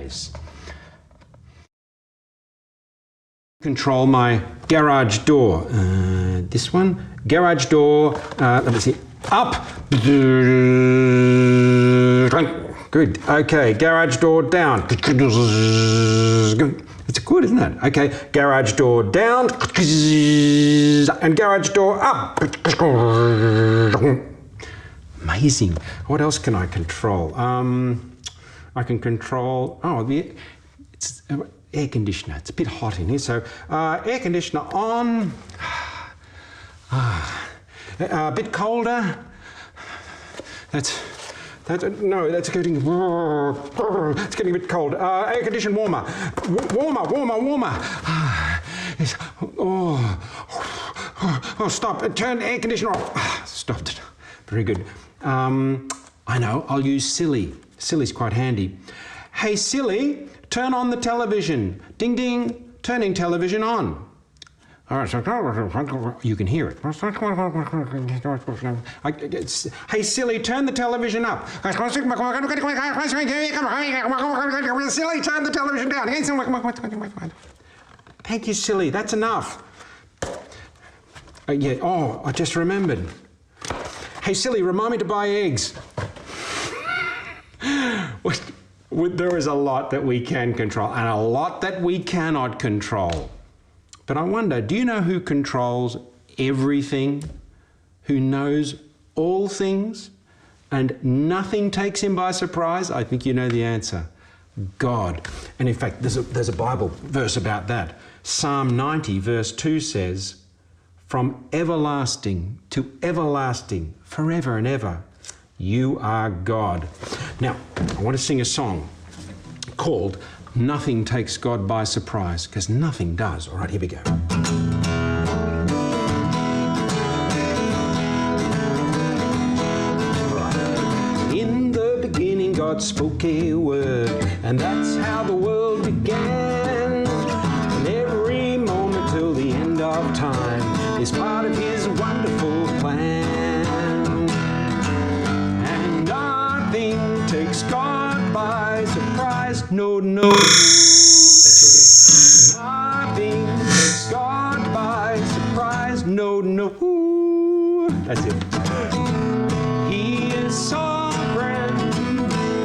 case. Control my garage door. This one, garage door, let me see, up. Good. Okay, garage door down. It's good, isn't it? Okay, garage door down and garage door up. Amazing. What else can I control? I can control, it's air conditioner. It's a bit hot in here, so air conditioner on. A bit colder. That's getting. It's getting a bit cold. Air condition warmer. Warmer. Stop. Turn air conditioner off. Stopped it. Very good. I know. I'll use silly. Silly's quite handy. Hey Silly, turn on the television. Ding ding. Turning television on. All right, so you can hear it. Hey, Silly, turn the television up. Silly, turn the television down. Thank you, Silly. That's enough. I just remembered. Hey, Silly, remind me to buy eggs. There is a lot that we can control and a lot that we cannot control. But I wonder, do you know who controls everything? Who knows all things? And nothing takes him by surprise? I think you know the answer. God. And in fact, there's a Bible verse about that. Psalm 90 verse 2 says, from everlasting to everlasting, forever and ever, you are God. Now, I want to sing a song called Nothing Takes God by Surprise, because nothing does. All right, here we go. In the beginning, God spoke a word, and that's how the world began. And every moment till the end of time is part of His wonderful plan. And nothing takes God by surprise. No. Nothing takes God by surprise. No. That's it. He is sovereign.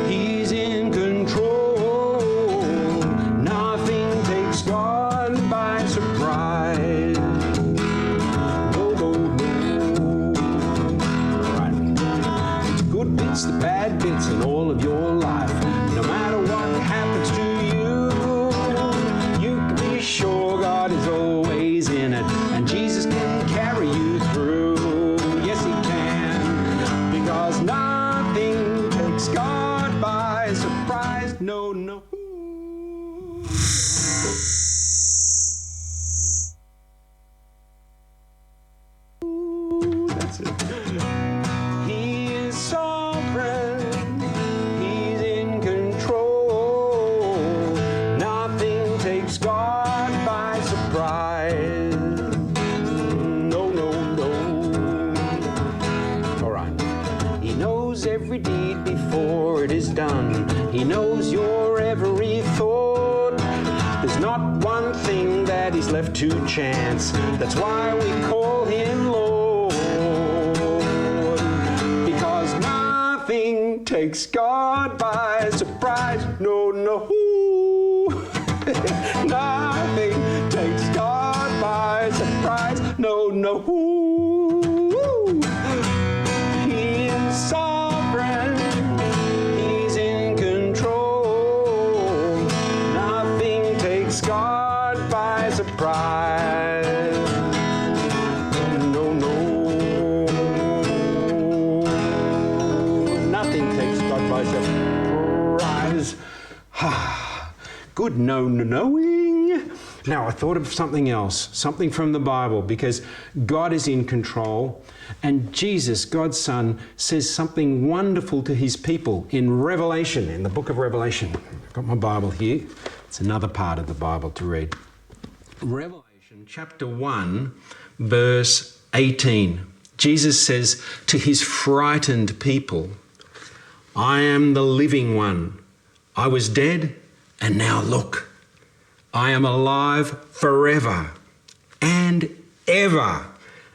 He's in control. Nothing takes God by surprise. No. All right. The good bits, the bad bits in all of your life. No matter what happens to you can be sure God is always in it, and Jesus can carry you through. Yes, He can, because nothing takes God by surprise. No. That's it. He is sovereign. God by surprise. No. All right. He knows every deed before it is done. He knows your every thought. There's not one thing that He's left to chance. That's why we call Him Lord. Because nothing takes God by surprise. No. Nothing takes God by surprise. No. He is sovereign. He's in control. Nothing takes God by surprise. No. Nothing takes God by surprise. Good knowing. Now, I thought of something else, something from the Bible, because God is in control, and Jesus, God's Son, says something wonderful to His people in Revelation, in the book of Revelation. I've got my Bible here. It's another part of the Bible to read. Revelation chapter 1, verse 18. Jesus says to His frightened people, I am the living one. I was dead, And now look, I am alive forever and ever,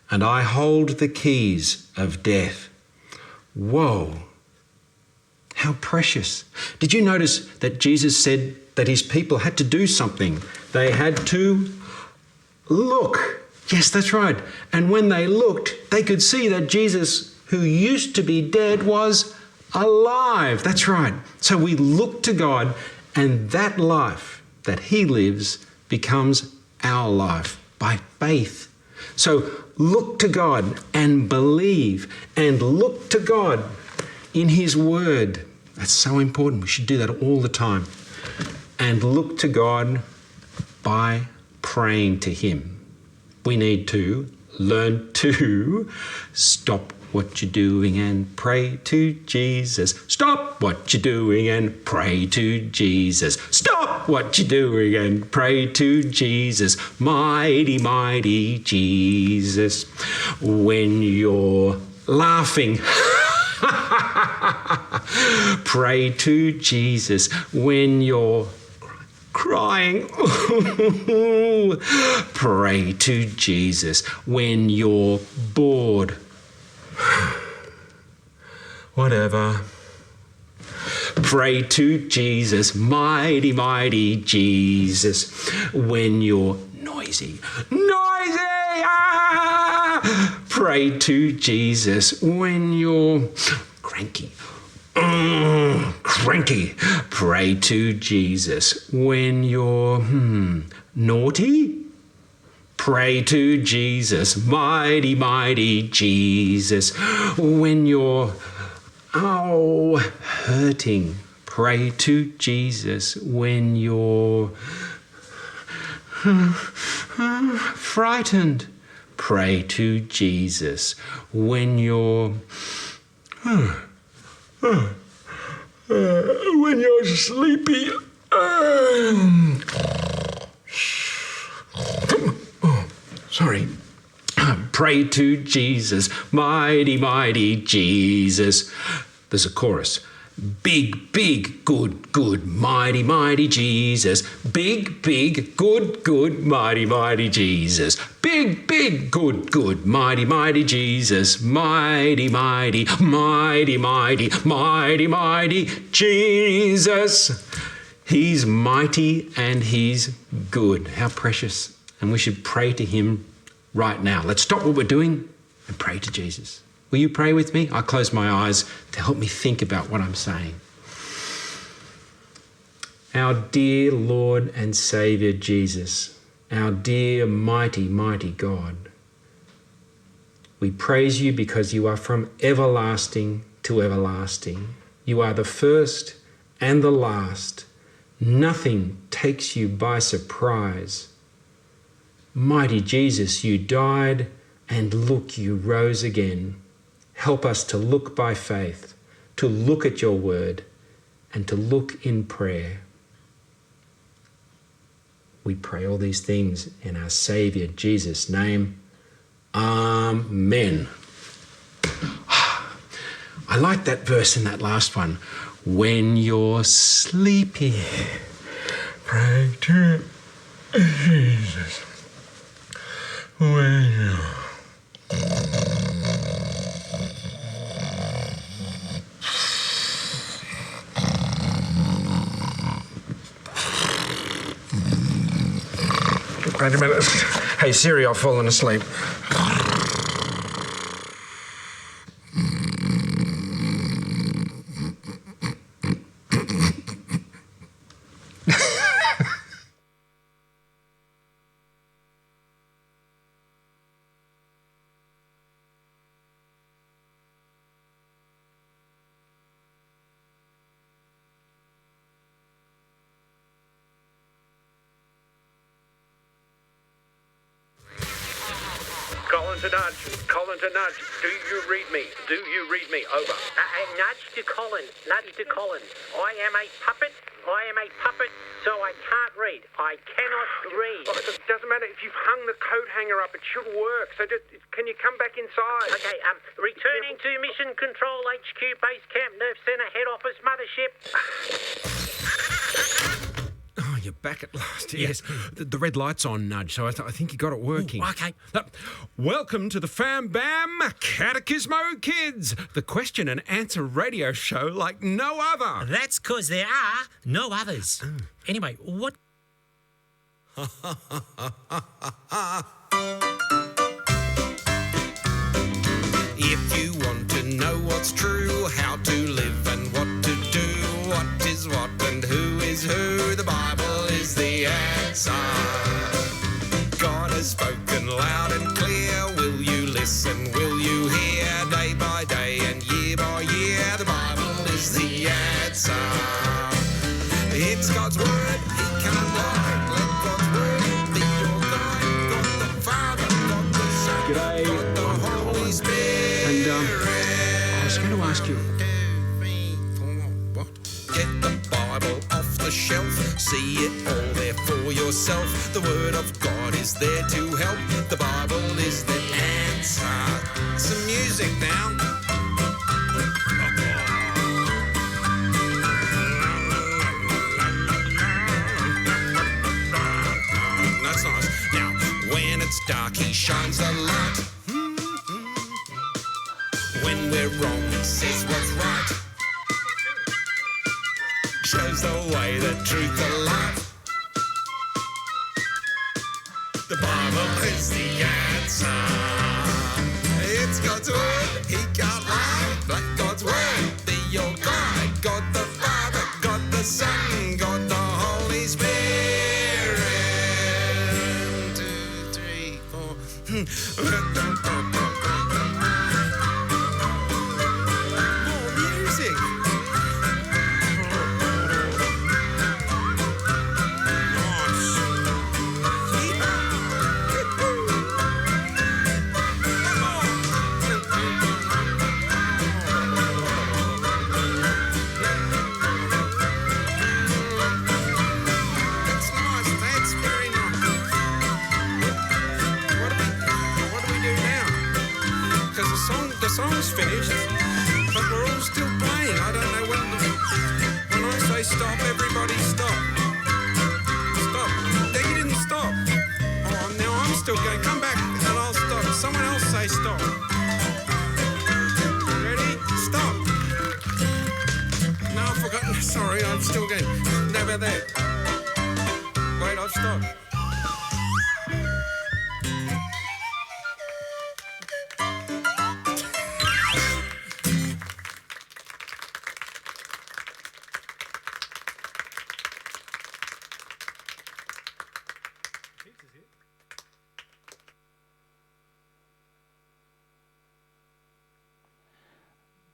and I hold the keys of death. Whoa, how precious. Did you notice that Jesus said that his people had to do something? They had to look. Yes, that's right. And when they looked, they could see that Jesus, who used to be dead, was alive. That's right. So we look to God, and that life that he lives becomes our life by faith. So look to God and believe, and look to God in his word. That's so important. We should do that all the time. And look to God by praying to him. We need to learn to stop what you're doing and pray to Jesus. Stop what you're doing and pray to Jesus. Stop what you're doing and pray to Jesus. Mighty, mighty Jesus. When you're laughing, pray to Jesus. When you're crying, pray to Jesus. When you're bored, whatever, pray to Jesus. Mighty, mighty Jesus. When you're noisy, pray to Jesus. When you're cranky, pray to Jesus. When you're naughty, pray to Jesus. Mighty, mighty Jesus. When you're hurting, pray to Jesus. When you're frightened, pray to Jesus. When you're sleepy, sorry, pray to Jesus. Mighty, mighty Jesus. There's a chorus. Big, big, good, good, mighty, mighty Jesus. Big, big, good, good, mighty, mighty Jesus. Big, big, good, good, mighty, mighty Jesus. Mighty, mighty, mighty, mighty, mighty, mighty Jesus. He's mighty and he's good. How precious. And we should pray to him right now. Let's stop what we're doing and pray to Jesus. Will you pray with me? I'll close my eyes to help me think about what I'm saying. Our dear Lord and Saviour Jesus, our dear mighty, mighty God, we praise you because you are from everlasting to everlasting. You are the first and the last. Nothing takes you by surprise. Mighty Jesus, you died, and look, you rose again. Help us to look by faith, to look at your word, and to look in prayer. We pray all these things in our Saviour Jesus' name. Amen. I like that verse in that last one. When you're sleepy, pray to Jesus. When you're wait a minute. Hey Siri, I've fallen asleep. Colin to Nudge, do you read me? Do you read me? Over. Nudge to Colin. I am a puppet, so I can't read. I cannot read. Oh, it doesn't matter. If you've hung the coat hanger up, it should work. So can you come back inside? Okay, returning to Mission Control HQ Base Camp Nerve Center Head Office Mothership. back at last. Yes, the red light's on, Nudge, so I think you got it working. Ooh, okay. Welcome to the Fam Bam Catechismo Kids, the question and answer radio show like no other. That's because there are no others. Anyway, what... If you want to know what's true, how to live and what to do, what is what and who is who, the Bible is the answer. God has spoken loud and clear. Will you listen? Will you hear? Day by day and year by year, the Bible is the answer. It's God's word, He can't lie. Let God's word be your guide. God the Father, God the Son, God the Holy Spirit. And I was going to ask you. Get the Bible off the shelf, see it all there for yourself. The Word of God is there to help. The Bible is the answer. Some music now. That's nice. Now, when it's dark, He shines the light. When we're wrong, He says what's right. Shows the way, the truth, the life. The Bible is the answer. It's God's word, He can't lie. Let God's word be your guide. God the Father, God the Son, God the Holy Spirit. 1, 2, 3, 4. The song's finished, but we're all still playing. I don't know when I say stop, everybody stop. Stop. You didn't stop. Oh, now I'm still going. Come back and I'll stop. Someone else say stop. Ready? Stop. No, I've forgotten. Sorry, I'm still going. Never there. Wait, I've stopped.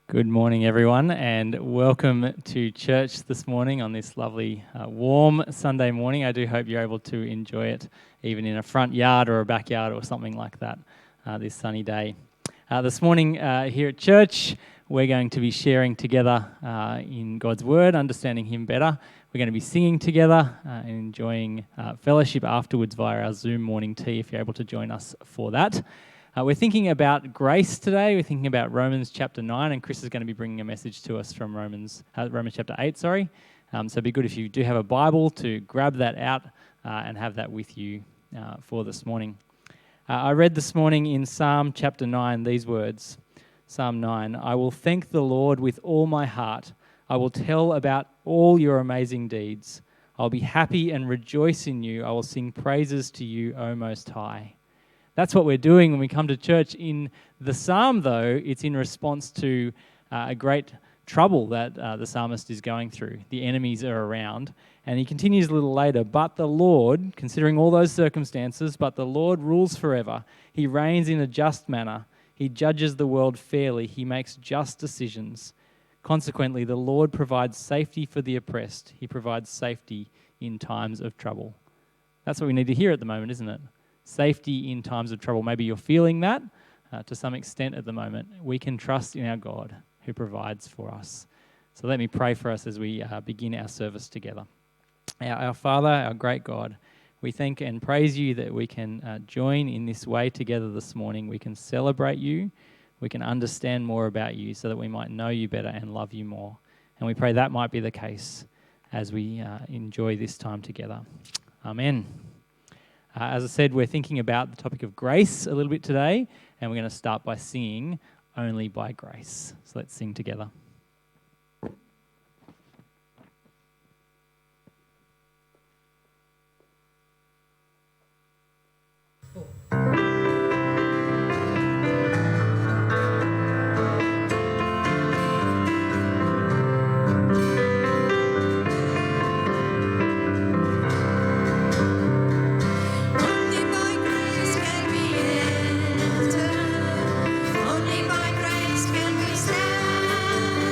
Good morning, everyone, and welcome to church this morning on this lovely, warm Sunday morning. I do hope you're able to enjoy it even in a front yard or a backyard or something like that this sunny day. This morning here at church, we're going to be sharing together in God's Word, understanding Him better. We're going to be singing together and enjoying fellowship afterwards via our Zoom morning tea if you're able to join us for that. We're thinking about grace today. We're thinking about Romans chapter 9, and Chris is going to be bringing a message to us from Romans chapter 8, So it'd be good if you do have a Bible to grab that out and have that with you for this morning. I read this morning in Psalm chapter 9 these words, Psalm 9, I will thank the Lord with all my heart. I will tell about all your amazing deeds. I'll be happy and rejoice in you. I will sing praises to you, O Most High. That's what we're doing when we come to church. In the psalm, though, it's in response to a great trouble that the psalmist is going through. The enemies are around. And he continues a little later, but the Lord, considering all those circumstances, but the Lord rules forever. He reigns in a just manner. He judges the world fairly. He makes just decisions. Consequently, the Lord provides safety for the oppressed. He provides safety in times of trouble. That's what we need to hear at the moment, isn't it? Safety in times of trouble. Maybe you're feeling that to some extent at the moment. We can trust in our God who provides for us. So let me pray for us as we begin our service together. Our Father, our great God, we thank and praise you that we can join in this way together this morning. We can celebrate you. We can understand more about you so that we might know you better and love you more. And we pray that might be the case as we enjoy this time together. Amen. As I said, we're thinking about the topic of grace a little bit today, and we're going to start by singing Only by Grace. So let's sing together. Only by grace can we stand.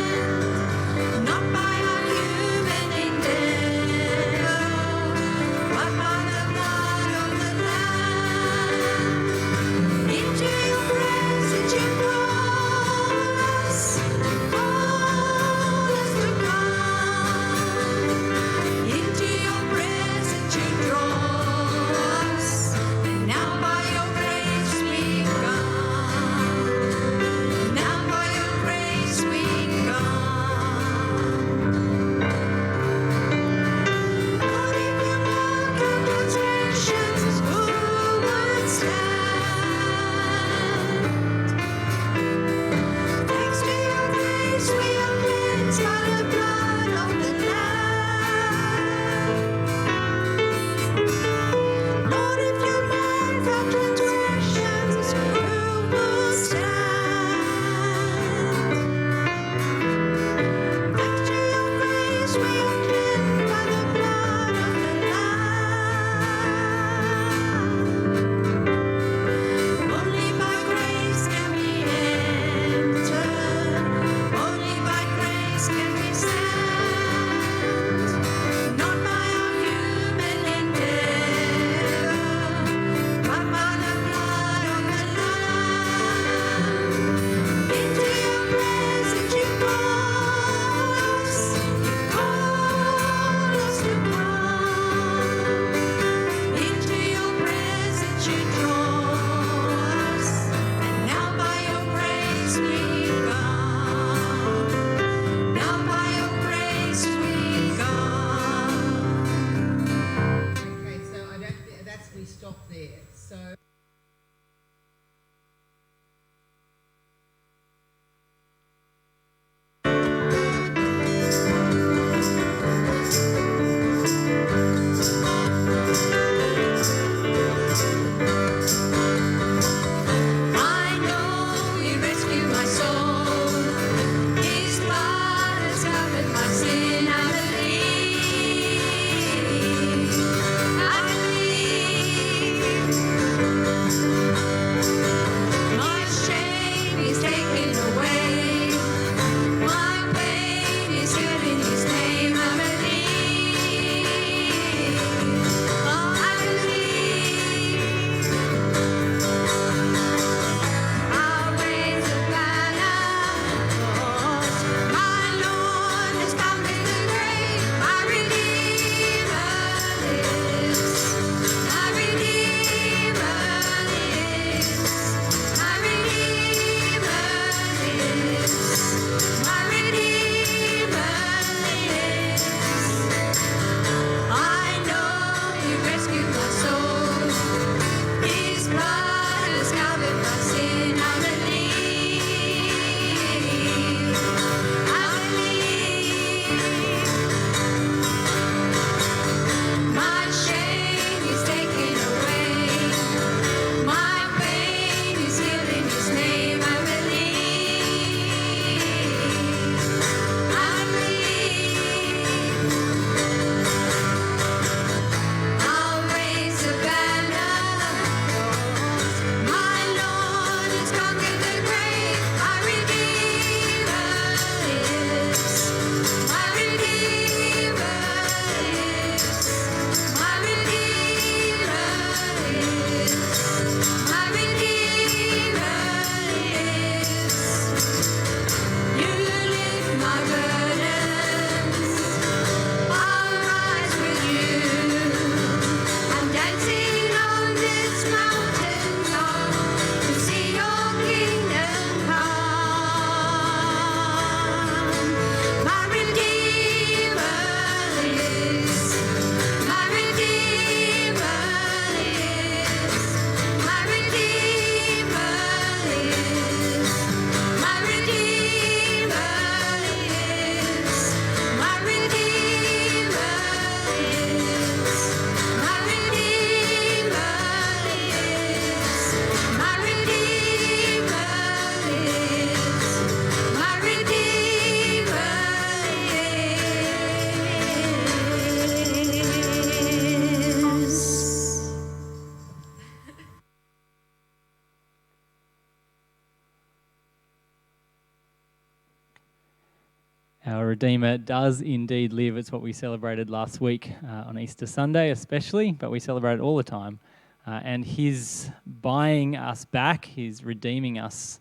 Our Redeemer does indeed live. It's what we celebrated last week on Easter Sunday especially, but we celebrate it all the time. And his buying us back, his redeeming us,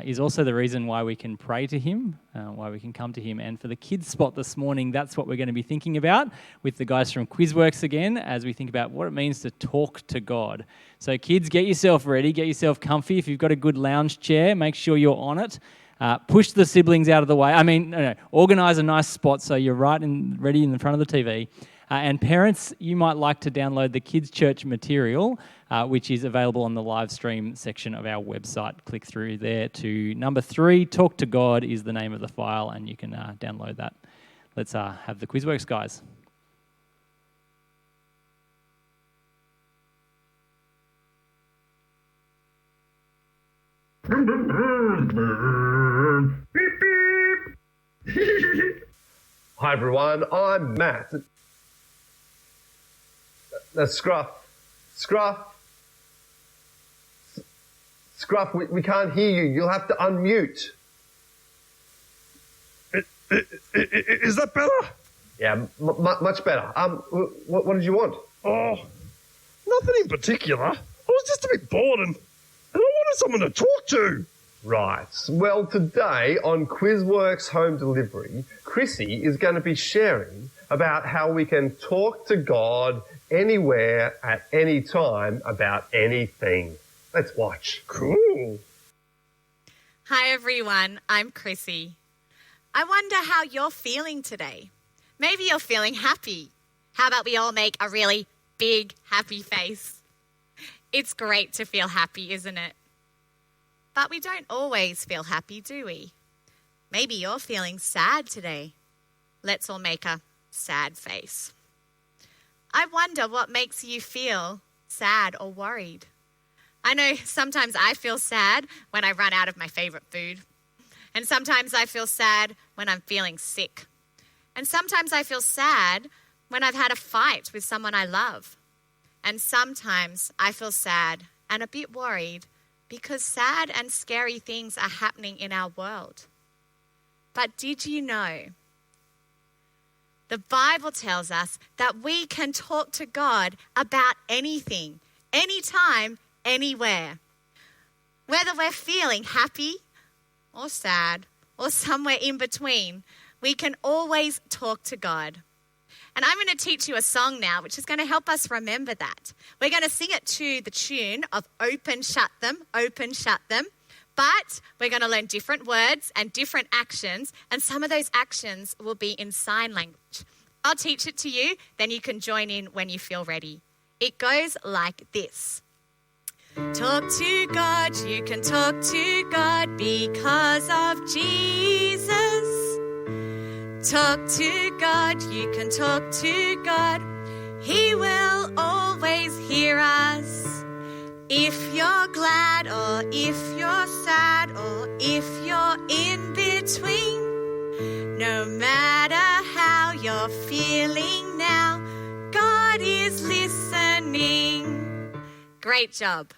is also the reason why we can pray to him, why we can come to him. And for the kids spot this morning, that's what we're going to be thinking about with the guys from Quizworks again, as we think about what it means to talk to God. So kids, get yourself ready, get yourself comfy. If you've got a good lounge chair, make sure you're on it. Push the siblings out of the way. Organise a nice spot so you're ready in the front of the TV. And parents, you might like to download the Kids Church material, which is available on the live stream section of our website. Click through there to number 3. Talk to God is the name of the file, and you can download that. Let's have the Quizworks guys. Hi everyone, I'm Matt. That's Scruff. Scruff, we can't hear you. You'll have to unmute. Is that better? Yeah, much better. What did you want? Oh, nothing in particular. I was just a bit bored and I wanted someone to talk to. Right. Well, today on Quizworks Home Delivery, Chrissy is going to be sharing about how we can talk to God anywhere at any time about anything. Let's watch. Cool. Hi everyone, I'm Chrissy. I wonder how you're feeling today. Maybe you're feeling happy. How about we all make a really big happy face? It's great to feel happy, isn't it? But we don't always feel happy, do we? Maybe you're feeling sad today. Let's all make a sad face. I wonder what makes you feel sad or worried. I know sometimes I feel sad when I run out of my favourite food. And sometimes I feel sad when I'm feeling sick. And sometimes I feel sad when I've had a fight with someone I love. And sometimes I feel sad and a bit worried because sad and scary things are happening in our world. But did you know? The Bible tells us that we can talk to God about anything, anytime, anywhere. Whether we're feeling happy or sad or somewhere in between, we can always talk to God. And I'm going to teach you a song now, which is going to help us remember that. We're going to sing it to the tune of Open, Shut Them, Open, Shut Them. But we're going to learn different words and different actions, and some of those actions will be in sign language. I'll teach it to you, then you can join in when you feel ready. It goes like this. Talk to God, you can talk to God because of Jesus. Talk to God, you can talk to God. He will always hear us. If you're glad or if you're sad or if you're in between, no matter how you're feeling now, God is listening. Great job.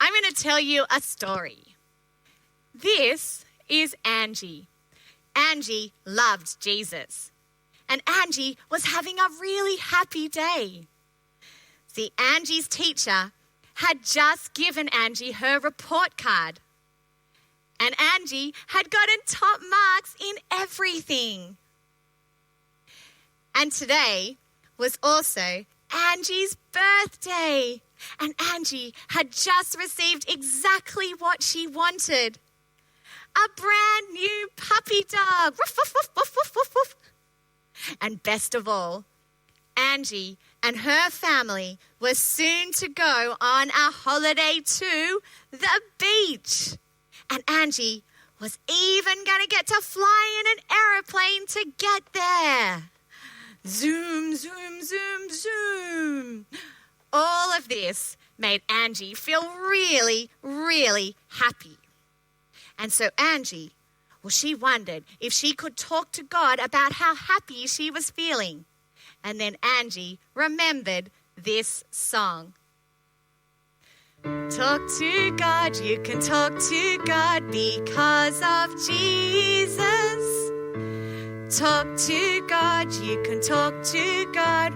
I'm going to tell you a story. This is Angie. Angie loved Jesus. And Angie was having a really happy day. See, Angie's teacher had just given Angie her report card. And Angie had gotten top marks in everything. And today was also Angie's birthday. And Angie had just received exactly what she wanted. A brand new puppy dog. Woof, woof, woof, woof, woof, woof, woof. And best of all, Angie and her family were soon to go on a holiday to the beach. And Angie was even going to get to fly in an aeroplane to get there. Zoom, zoom, zoom, zoom. All of this made Angie feel really, really happy. And so Angie, she wondered if she could talk to God about how happy she was feeling. And then Angie remembered this song. Talk to God, you can talk to God because of Jesus. Talk to God, you can talk to God.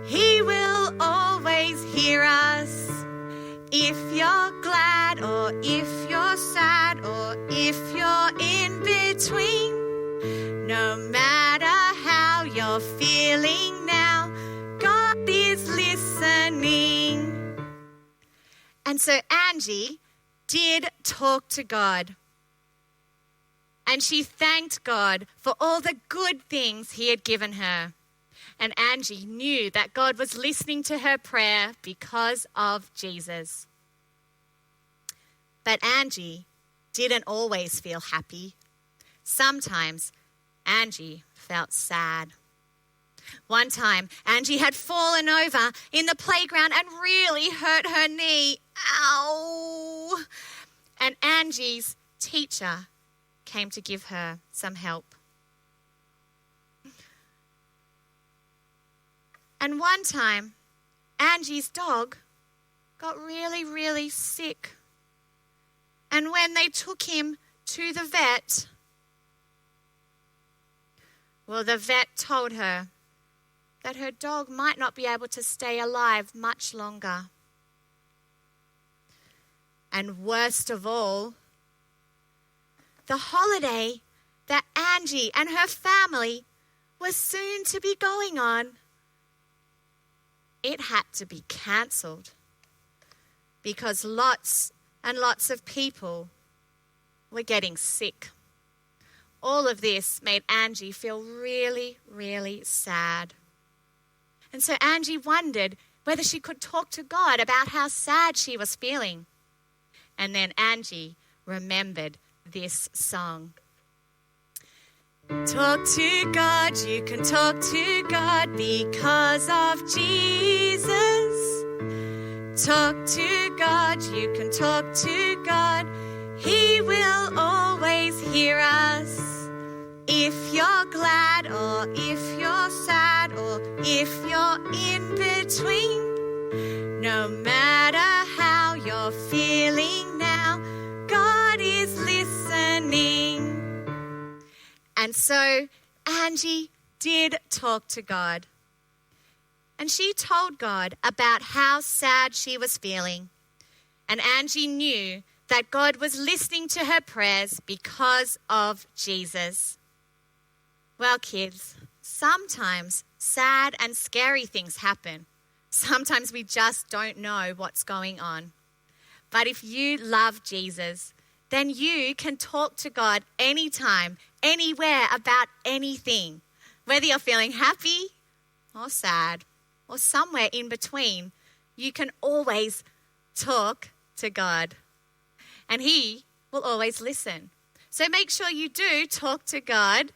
He will always hear us. If you're glad or if you're sad or if you're in between, no matter how you're feeling now, God is listening. And so Angie did talk to God. And she thanked God for all the good things he had given her. And Angie knew that God was listening to her prayer because of Jesus. But Angie didn't always feel happy. Sometimes Angie felt sad. One time, Angie had fallen over in the playground and really hurt her knee. Ow! And Angie's teacher came to give her some help. And one time, Angie's dog got really, really sick. And when they took him to the vet, well, the vet told her that her dog might not be able to stay alive much longer. And worst of all, the holiday that Angie and her family were soon to be going on, it had to be cancelled because lots and lots of people were getting sick. All of this made Angie feel really, really sad. And so Angie wondered whether she could talk to God about how sad she was feeling. And then Angie remembered this song. Talk to God, you can talk to God because of Jesus. Talk to God, you can talk to God. He will always hear us. If you're glad or if you're sad or if you're in between, no matter how you're feeling now, God is listening. And so Angie did talk to God. And she told God about how sad she was feeling. And Angie knew that God was listening to her prayers because of Jesus. Well, kids, sometimes sad and scary things happen. Sometimes we just don't know what's going on. But if you love Jesus, then you can talk to God anytime, anywhere about anything. Whether you're feeling happy or sad or somewhere in between, you can always talk to God. And he will always listen. So make sure you do talk to God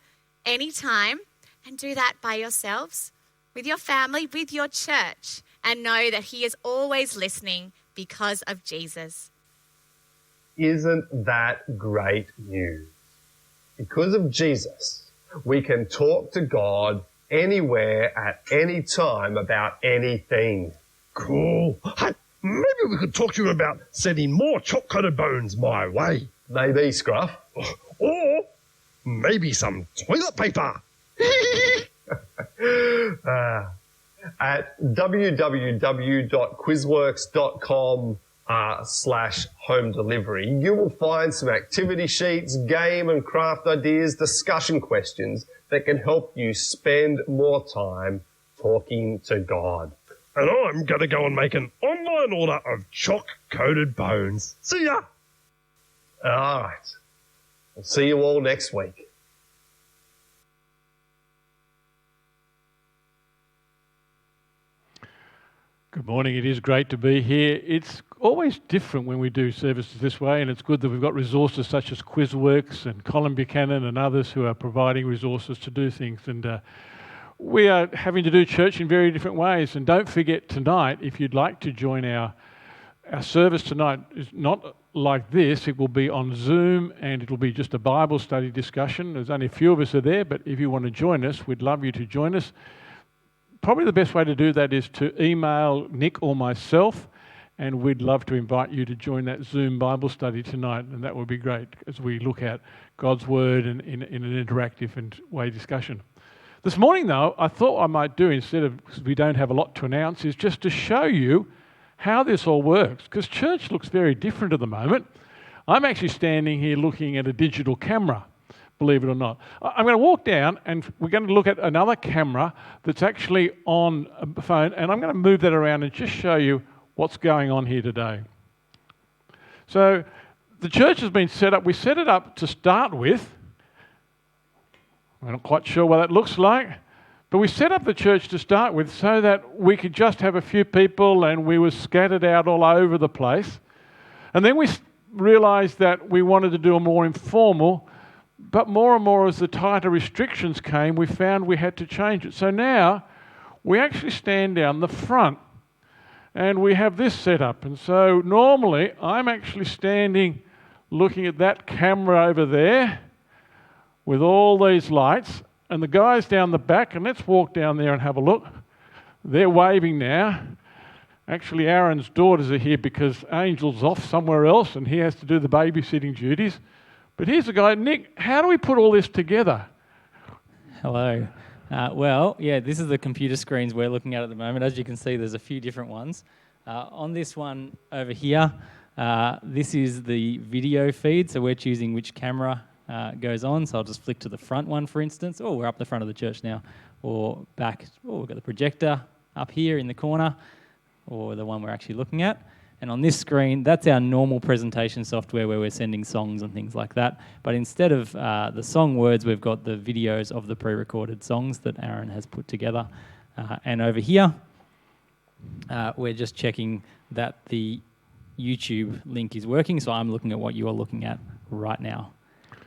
anytime and do that by yourselves, with your family, with your church, and know that he is always listening because of Jesus. Isn't that great news? Because of Jesus, we can talk to God anywhere at any time about anything. Cool. Hey, maybe we could talk to you about sending more chocolate bones my way. Maybe, Scruff. Or maybe some toilet paper. At www.quizworks.com/home delivery, you will find some activity sheets, game and craft ideas, discussion questions that can help you spend more time talking to God. And I'm going to go and make an online order of choc-coated bones. See ya! All right. We'll see you all next week. Good morning. It is great to be here. It's always different when we do services this way, and it's good that we've got resources such as Quizworks and Colin Buchanan and others who are providing resources to do things. And we are having to do church in very different ways. And don't forget tonight, if you'd like to join our service tonight, is not like this. It will be on Zoom, and it'll be just a Bible study discussion. There's only a few of us are there, but if you want to join us, we'd love you to join us. Probably the best way to do that is to email Nick or myself, And we'd love to invite you to join that Zoom Bible study tonight, and that would be great as we look at God's Word in an interactive and way discussion. This morning, though, I thought I might do, instead of, because we don't have a lot to announce, is just to show you how this all works, because church looks very different at the moment. I'm actually standing here looking at a digital camera, believe it or not. I'm going to walk down and we're going to look at another camera that's actually on a phone, and I'm going to move that around and just show you what's going on here today. So the church has been set up. We set it up to start with. I'm not quite sure what that looks like, but we set up the church to start with so that we could just have a few people and we were scattered out all over the place. And then we realised that we wanted to do a more informal, but more and more as the tighter restrictions came, we found we had to change it. So now we actually stand down the front and we have this set up. And so normally I'm actually standing looking at that camera over there with all these lights, and the guys down the back, and let's walk down there and have a look. They're waving now. Actually, Aaron's daughters are here because Angel's off somewhere else and he has to do the babysitting duties. But here's the guy. Nick, how do we put all this together? Hello. This is the computer screens we're looking at the moment. As you can see, there's a few different ones. On this one over here, this is the video feed, so we're choosing which camera goes on. So I'll just flick to the front one, for instance. Oh, we're up the front of the church now. Or back, we've got the projector up here in the corner, or the one we're actually looking at. And on this screen, that's our normal presentation software where we're sending songs and things like that. But instead of the song words, we've got the videos of the pre-recorded songs that Aaron has put together. And over here, we're just checking that the YouTube link is working. So I'm looking at what you are looking at right now.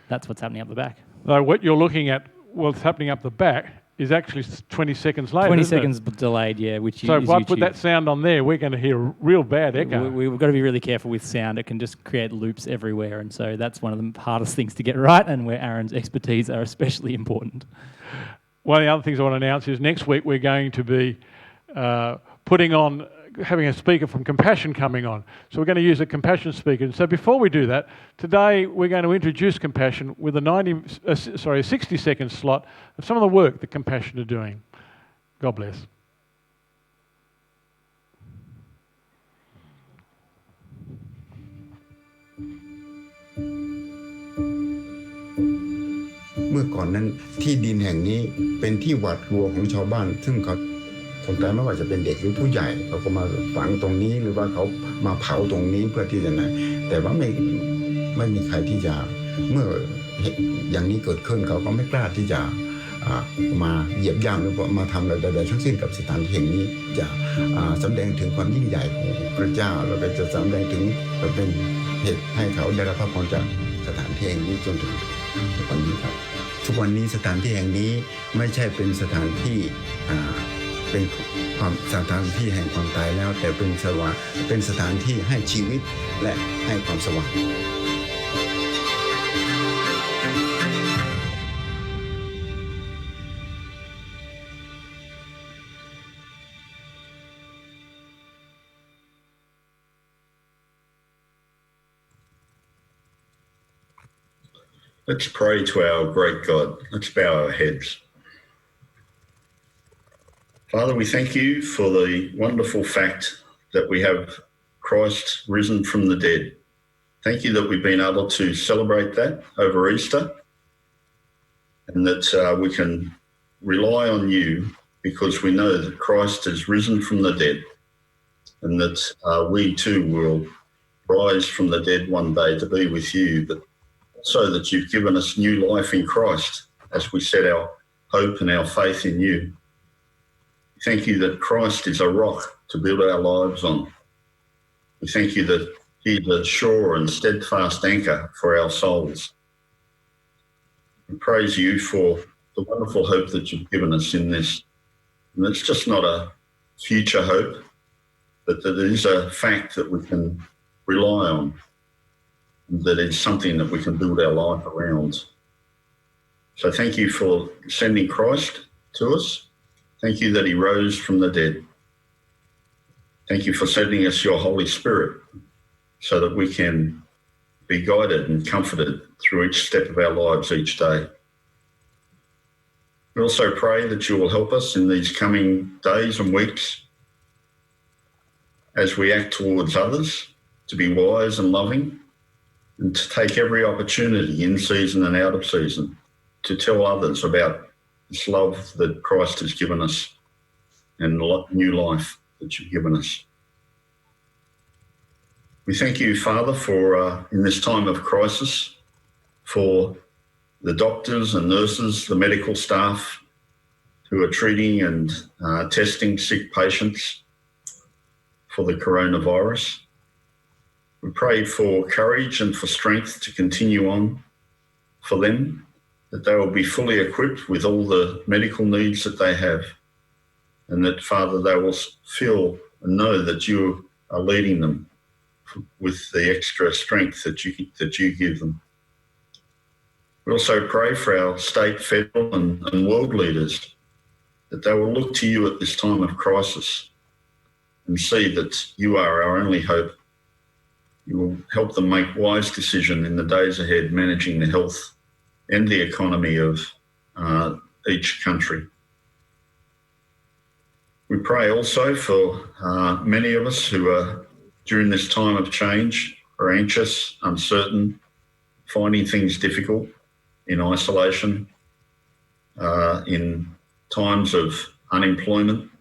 That's what's happening up the back. So what you're looking at, what's happening up the back, is actually 20 seconds later. 20 seconds delayed, yeah, which is So if I YouTube. put that sound on there, we're going to hear a real bad echo. We've got to be really careful with sound. It can just create loops everywhere, and so that's one of the hardest things to get right, and where Aaron's expertise are especially important. One of the other things I want to announce is next week we're going to be having a speaker from Compassion coming on. So we're going to use a Compassion speaker. And so before we do that, today we're going to introduce Compassion with a 60-second slot of some of the work that Compassion are doing. God bless.เมื่อก่อนนั้นที่ดินแห่งนี้เป็นที่หวาดกลัวของชาวบ้านซึ่งเขาคนตายไม่ว่าจะเป็นเด็กหรือผู้ใหญ่เขาก็มาฝังตรงนี้หรือว่าเขามาเผาตรงนี้เพื่อที่จะไหนแต่ว่าไม่มีใครที่จะเมื่ออย่างนี้เกิดขึ้นเขาก็ไม่กล้าที่จะมาเหยียบย่ำหรือมาทำอะไรใดๆทั้งสิ้นกับสถานที่แห่งนี้จะแสดงถึงความยิ่งใหญ่ของพระเจ้าแล้วก็จะแสดงถึงเป็นเหตุให้เขาได้รับพระพรจากสถานที่แห่งนี้จนถึงวันนี้ครับทุกวันนี้สถานที่แห่งนี้ไม่ใช่เป็นสถานที่เป็นความสถานที่แห่งความตายแล้วแต่เป็นสถานที่ให้ชีวิตและให้ความสว่าง Let's pray to our great God. Let's bow our heads. Father, we thank you for the wonderful fact that we have Christ risen from the dead. Thank you that we've been able to celebrate that over Easter, and that we can rely on you because we know that Christ is risen from the dead, and that we too will rise from the dead one day to be with you, but so that you've given us new life in Christ as we set our hope and our faith in you. Thank you that Christ is a rock to build our lives on. We thank you that he's a sure and steadfast anchor for our souls. We praise you for the wonderful hope that you've given us in this. And it's just not a future hope, but that it is a fact that we can rely on, and that it's something that we can build our life around. So thank you for sending Christ to us. Thank you that he rose from the dead. Thank you for sending us your Holy Spirit so that we can be guided and comforted through each step of our lives each day. We also pray that you will help us in these coming days and weeks as we act towards others to be wise and loving and to take every opportunity in season and out of season to tell others about this love that Christ has given us and new life that you've given us. We thank you, Father, for in this time of crisis, for the doctors and nurses, the medical staff who are treating and testing sick patients for the coronavirus. We pray for courage and for strength to continue on for them, that they will be fully equipped with all the medical needs that they have, and that, Father, they will feel and know that you are leading them with the extra strength that you give them. We also pray for our state, federal and world leaders, that they will look to you at this time of crisis and see that you are our only hope. You will help them make wise decisions in the days ahead, managing the health and the economy of each country. We pray also for many of us who are, during this time of change, are anxious, uncertain, finding things difficult in isolation, in times of unemployment.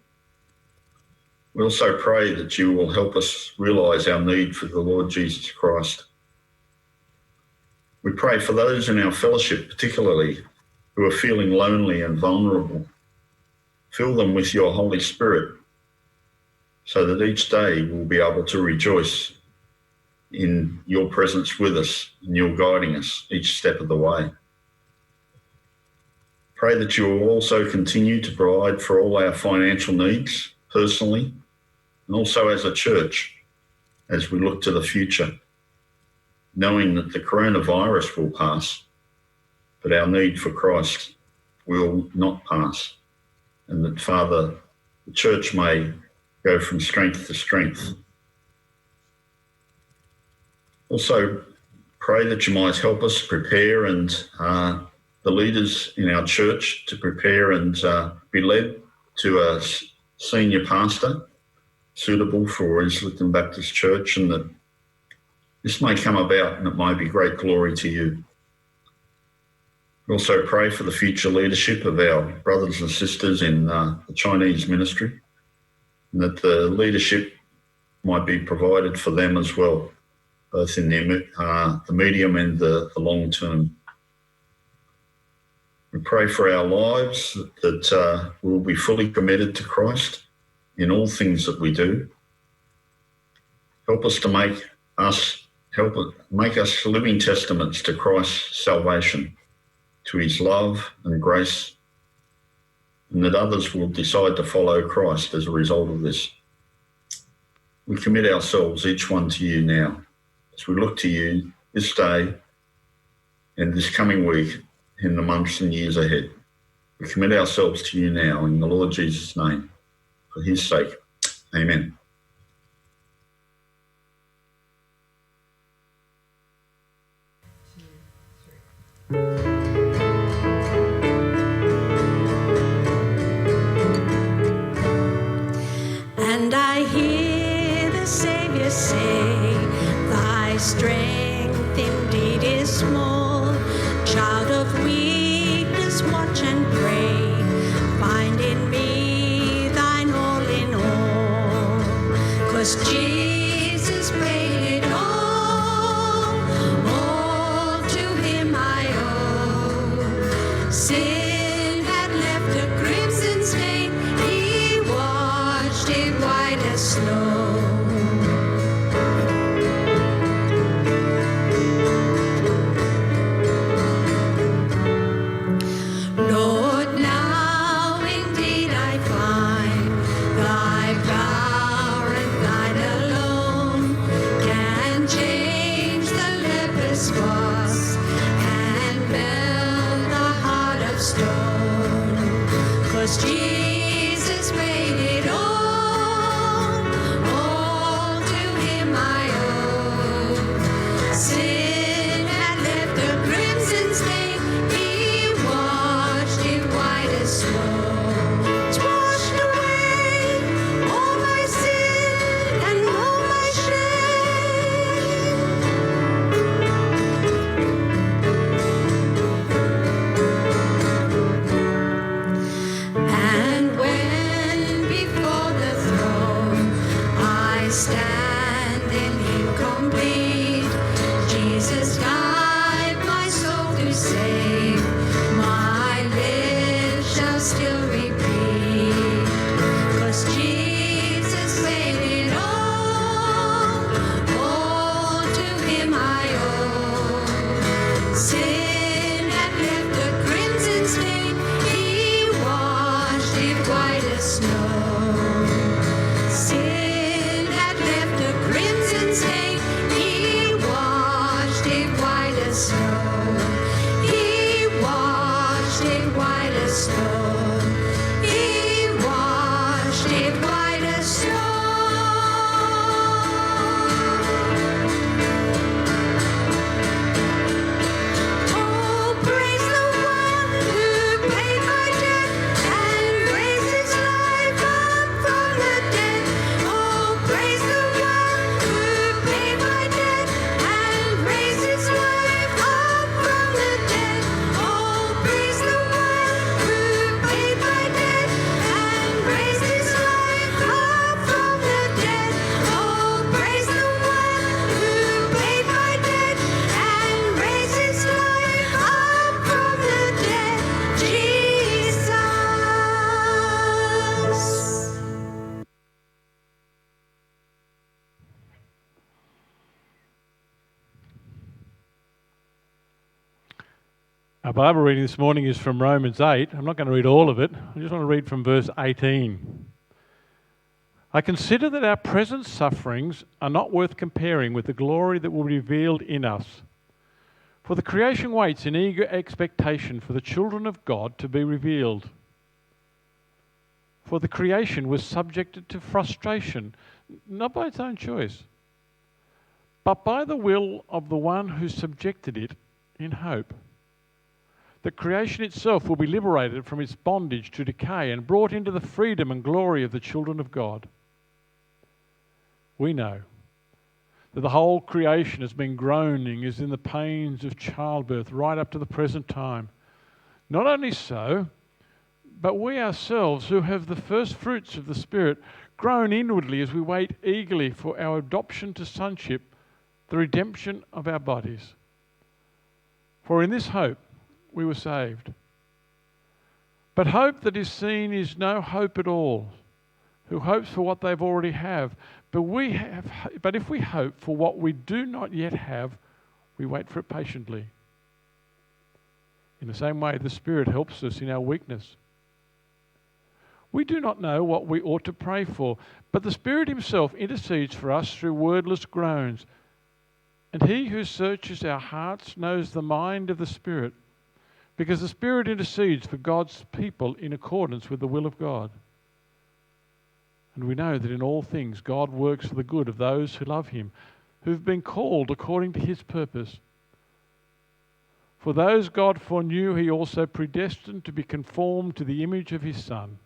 We also pray that you will help us realise our need for the Lord Jesus Christ. We pray for those in our fellowship, particularly, who are feeling lonely and vulnerable. Fill them with your Holy Spirit so that each day we'll be able to rejoice in your presence with us and your guiding us each step of the way. Pray that you will also continue to provide for all our financial needs personally and also as a church as we look to the future, knowing that the coronavirus will pass, but our need for Christ will not pass, and that, Father, the church may go from strength to strength. Also, pray that you might help us prepare and the leaders in our church to prepare and be led to a senior pastor suitable for Islington Baptist Church, and that this may come about and it may be great glory to you. We also pray for the future leadership of our brothers and sisters in the Chinese ministry, and that the leadership might be provided for them as well, both in the medium and the long term. We pray for our lives that we'll be fully committed to Christ in all things that we do. Help us to make us living testaments to Christ's salvation, to his love and grace, and that others will decide to follow Christ as a result of this. We commit ourselves, each one, to you now, as we look to you this day and this coming week, in the months and years ahead. We commit ourselves to you now in the Lord Jesus' name, for his sake. Amen. And I hear the Saviour say, thy strength indeed is small. Child of weakness, watch and pray. Find in me thine all in all. 'Cause Jesus paid it all to him I owe. Sin had left a crimson stain, he washed it white as snow. Jesus paid it all as snow. He washed it white as snow. Oh, praise the one who paid my debt and raised his life up from the dead. Oh, praise the one who paid my debt and raised his life up from the dead. Oh, praise the one who paid my debt and raised his life up from the dead. Oh, praise the one who paid my debt and raised his life up from the dead, Jesus. Our Bible reading this morning is from Romans 8. I'm not going to read all of it. I just want to read from verse 18. I consider that our present sufferings are not worth comparing with the glory that will be revealed in us. For the creation waits in eager expectation for the children of God to be revealed. For the creation was subjected to frustration, not by its own choice, but by the will of the one who subjected it in hope. The creation itself will be liberated from its bondage to decay and brought into the freedom and glory of the children of God. We know that the whole creation has been groaning as in the pains of childbirth right up to the present time. Not only so, but we ourselves who have the first fruits of the Spirit groan inwardly as we wait eagerly for our adoption to sonship, the redemption of our bodies. For in this hope we were saved. But hope that is seen is no hope at all. Who hopes for what they've already have? But if we hope for what we do not yet have, we wait for it patiently. In the same way, the Spirit helps us in our weakness. We do not know what we ought to pray for, but the Spirit Himself intercedes for us through wordless groans. And He who searches our hearts knows the mind of the Spirit, because the Spirit intercedes for God's people in accordance with the will of God. And we know that in all things God works for the good of those who love Him, who have been called according to His purpose. For those God foreknew, He also predestined to be conformed to the image of His Son,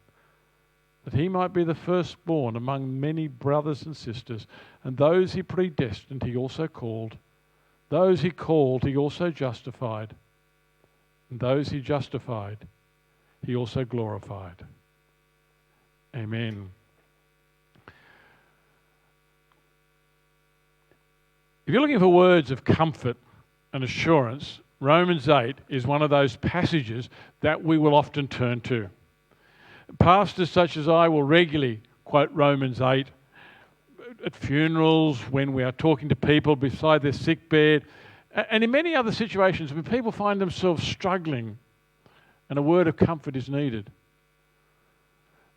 that He might be the firstborn among many brothers and sisters. And those He predestined, He also called. Those He called, He also justified. And those He justified, He also glorified. Amen. If you're looking for words of comfort and assurance, Romans 8 is one of those passages that we will often turn to. Pastors such as I will regularly quote Romans 8 at funerals, when we are talking to people beside their sick bed, and in many other situations when people find themselves struggling and a word of comfort is needed.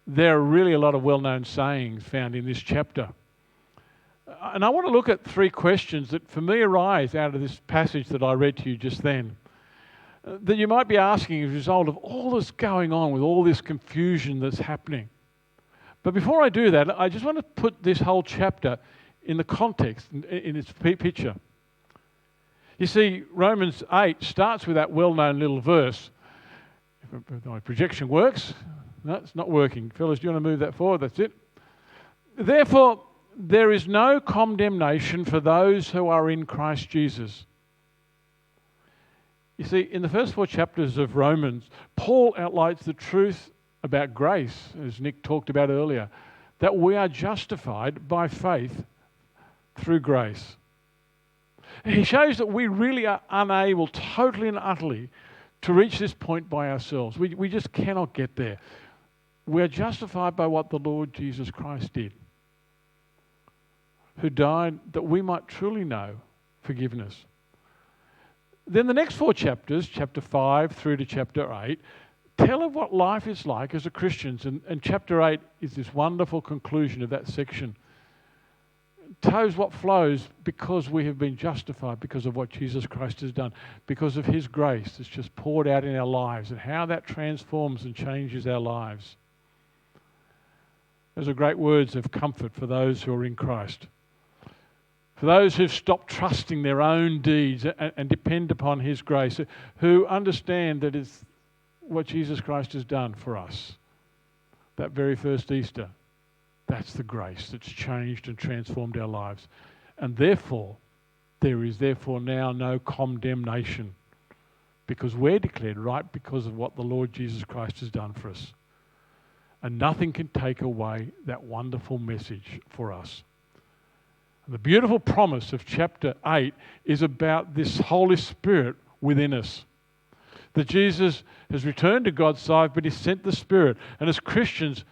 There are really a lot of well-known sayings found in this chapter. And I want to look at three questions that for me arise out of this passage that I read to you just then, that you might be asking as a result of all this going on with all this confusion that's happening. But before I do that, I just want to put this whole chapter in the context, in its picture. You see, Romans 8 starts with that well-known little verse. If my projection works. No, it's not working. Fellas, do you want to move that forward? That's it. Therefore, there is no condemnation for those who are in Christ Jesus. You see, in the first 4 chapters of Romans, Paul outlines the truth about grace, as Nick talked about earlier, that we are justified by faith through grace. He shows that we really are unable, totally and utterly, to reach this point by ourselves. We just cannot get there. We are justified by what the Lord Jesus Christ did, who died that we might truly know forgiveness. Then the next 4 chapters, chapter 5 through to chapter 8, tell of what life is like as a Christian. And chapter 8 is this wonderful conclusion of that section, flows what flows because we have been justified because of what Jesus Christ has done, because of his grace that's just poured out in our lives and how that transforms and changes our lives. Those are great words of comfort for those who are in Christ. For those who've stopped trusting their own deeds and depend upon his grace, who understand that it's what Jesus Christ has done for us. That very first Easter, that's the grace that's changed and transformed our lives. And therefore, there is therefore now no condemnation, because we're declared right because of what the Lord Jesus Christ has done for us. And nothing can take away that wonderful message for us. And the beautiful promise of chapter 8 is about this Holy Spirit within us. That Jesus has returned to God's side, but he sent the Spirit. And as Christians,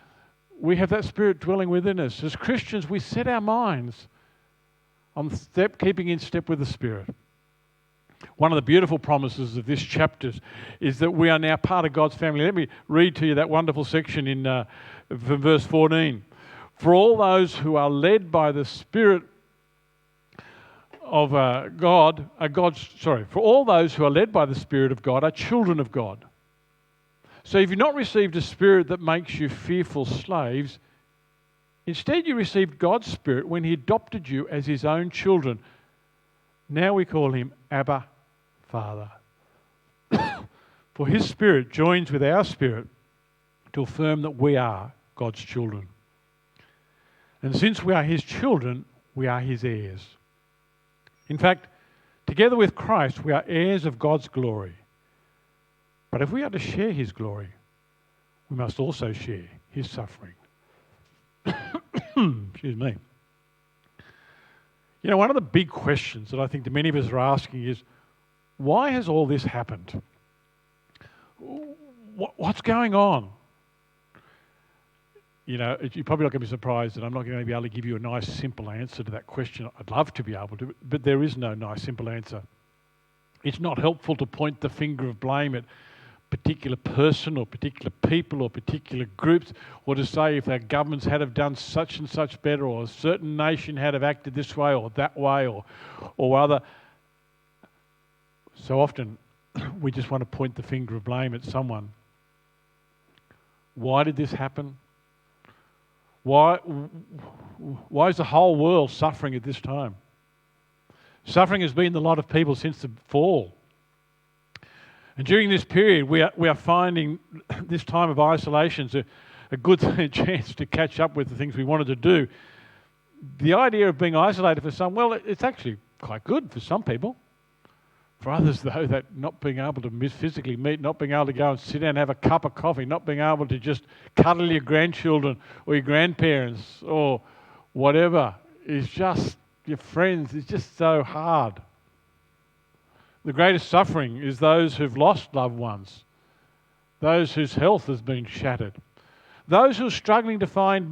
we have that Spirit dwelling within us. As Christians, we set our minds on keeping in step with the Spirit. One of the beautiful promises of this chapter is that we are now part of God's family. Let me read to you that wonderful section from verse 14. For all those who are led by the Spirit of God, for all those who are led by the Spirit of God are children of God. So if you've not received a spirit that makes you fearful slaves, instead you received God's Spirit when he adopted you as his own children. Now we call him Abba, Father. For his Spirit joins with our spirit to affirm that we are God's children. And since we are his children, we are his heirs. In fact, together with Christ, we are heirs of God's glory. But if we are to share his glory, we must also share his suffering. Excuse me. You know, one of the big questions that I think that many of us are asking is, why has all this happened? What's going on? You know, you're probably not going to be surprised that I'm not going to be able to give you a nice, simple answer to that question. I'd love to be able to, but there is no nice, simple answer. It's not helpful to point the finger of blame at particular person or particular people or particular groups, or to say if our governments had have done such and such better, or a certain nation had have acted this way or that way or other. So often we just want to point the finger of blame at someone. Why did this happen? Why is the whole world suffering at this time? Suffering has been the lot of people since the fall. And during this period, we are finding this time of isolation is a good chance to catch up with the things we wanted to do. The idea of being isolated for some, well, it's actually quite good for some people. For others, though, that not being able to physically meet, not being able to go and sit down and have a cup of coffee, not being able to just cuddle your grandchildren or your grandparents or whatever, is just your friends. It's just so hard. The greatest suffering is those who've lost loved ones, those whose health has been shattered, those who are struggling to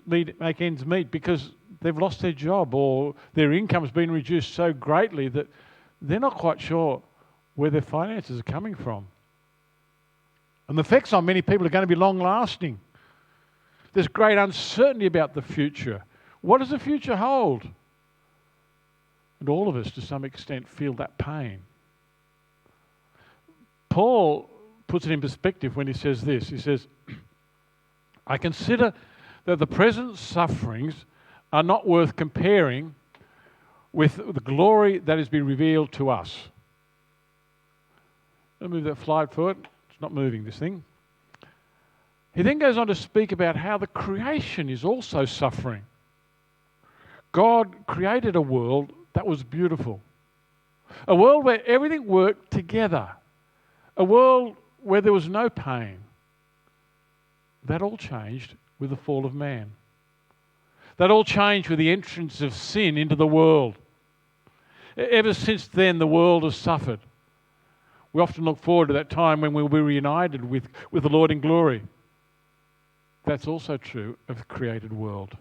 make ends meet because they've lost their job or their income's been reduced so greatly that they're not quite sure where their finances are coming from. And the effects on many people are going to be long-lasting. There's great uncertainty about the future. What does the future hold? And all of us, to some extent, feel that pain. Paul puts it in perspective when he says this. He says, I consider that the present sufferings are not worth comparing with the glory that has been revealed to us. I'll move that slide forward. It's not moving, this thing. He then goes on to speak about how the creation is also suffering. God created a world that was beautiful. A world where everything worked together. A world where there was no pain. That all changed with the fall of man. That all changed with the entrance of sin into the world. Ever since then, the world has suffered. We often look forward to that time when we'll be reunited with the Lord in glory. That's also true of the created world.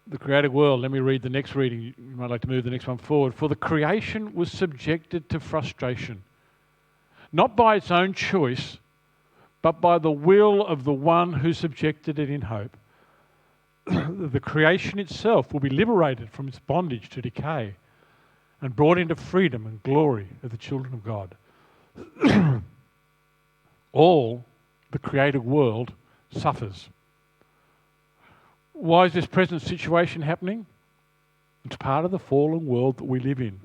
The created world, let me read the next reading. You might like to move the next one forward. For the creation was subjected to frustration, not by its own choice, but by the will of the one who subjected it in hope, the creation itself will be liberated from its bondage to decay and brought into freedom and glory of the children of God. All the created world suffers. Why is this present situation happening? It's part of the fallen world that we live in.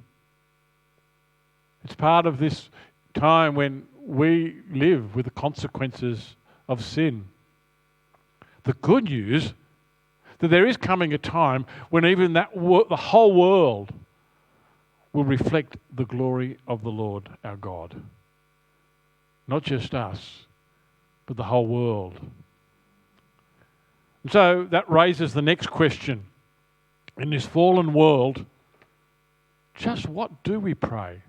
It's part of this time when we live with the consequences of sin. The good news that there is coming a time when even the whole world will reflect the glory of the Lord our God. Not just us, but the whole world. And so that raises the next question. In this fallen world, just what do we pray?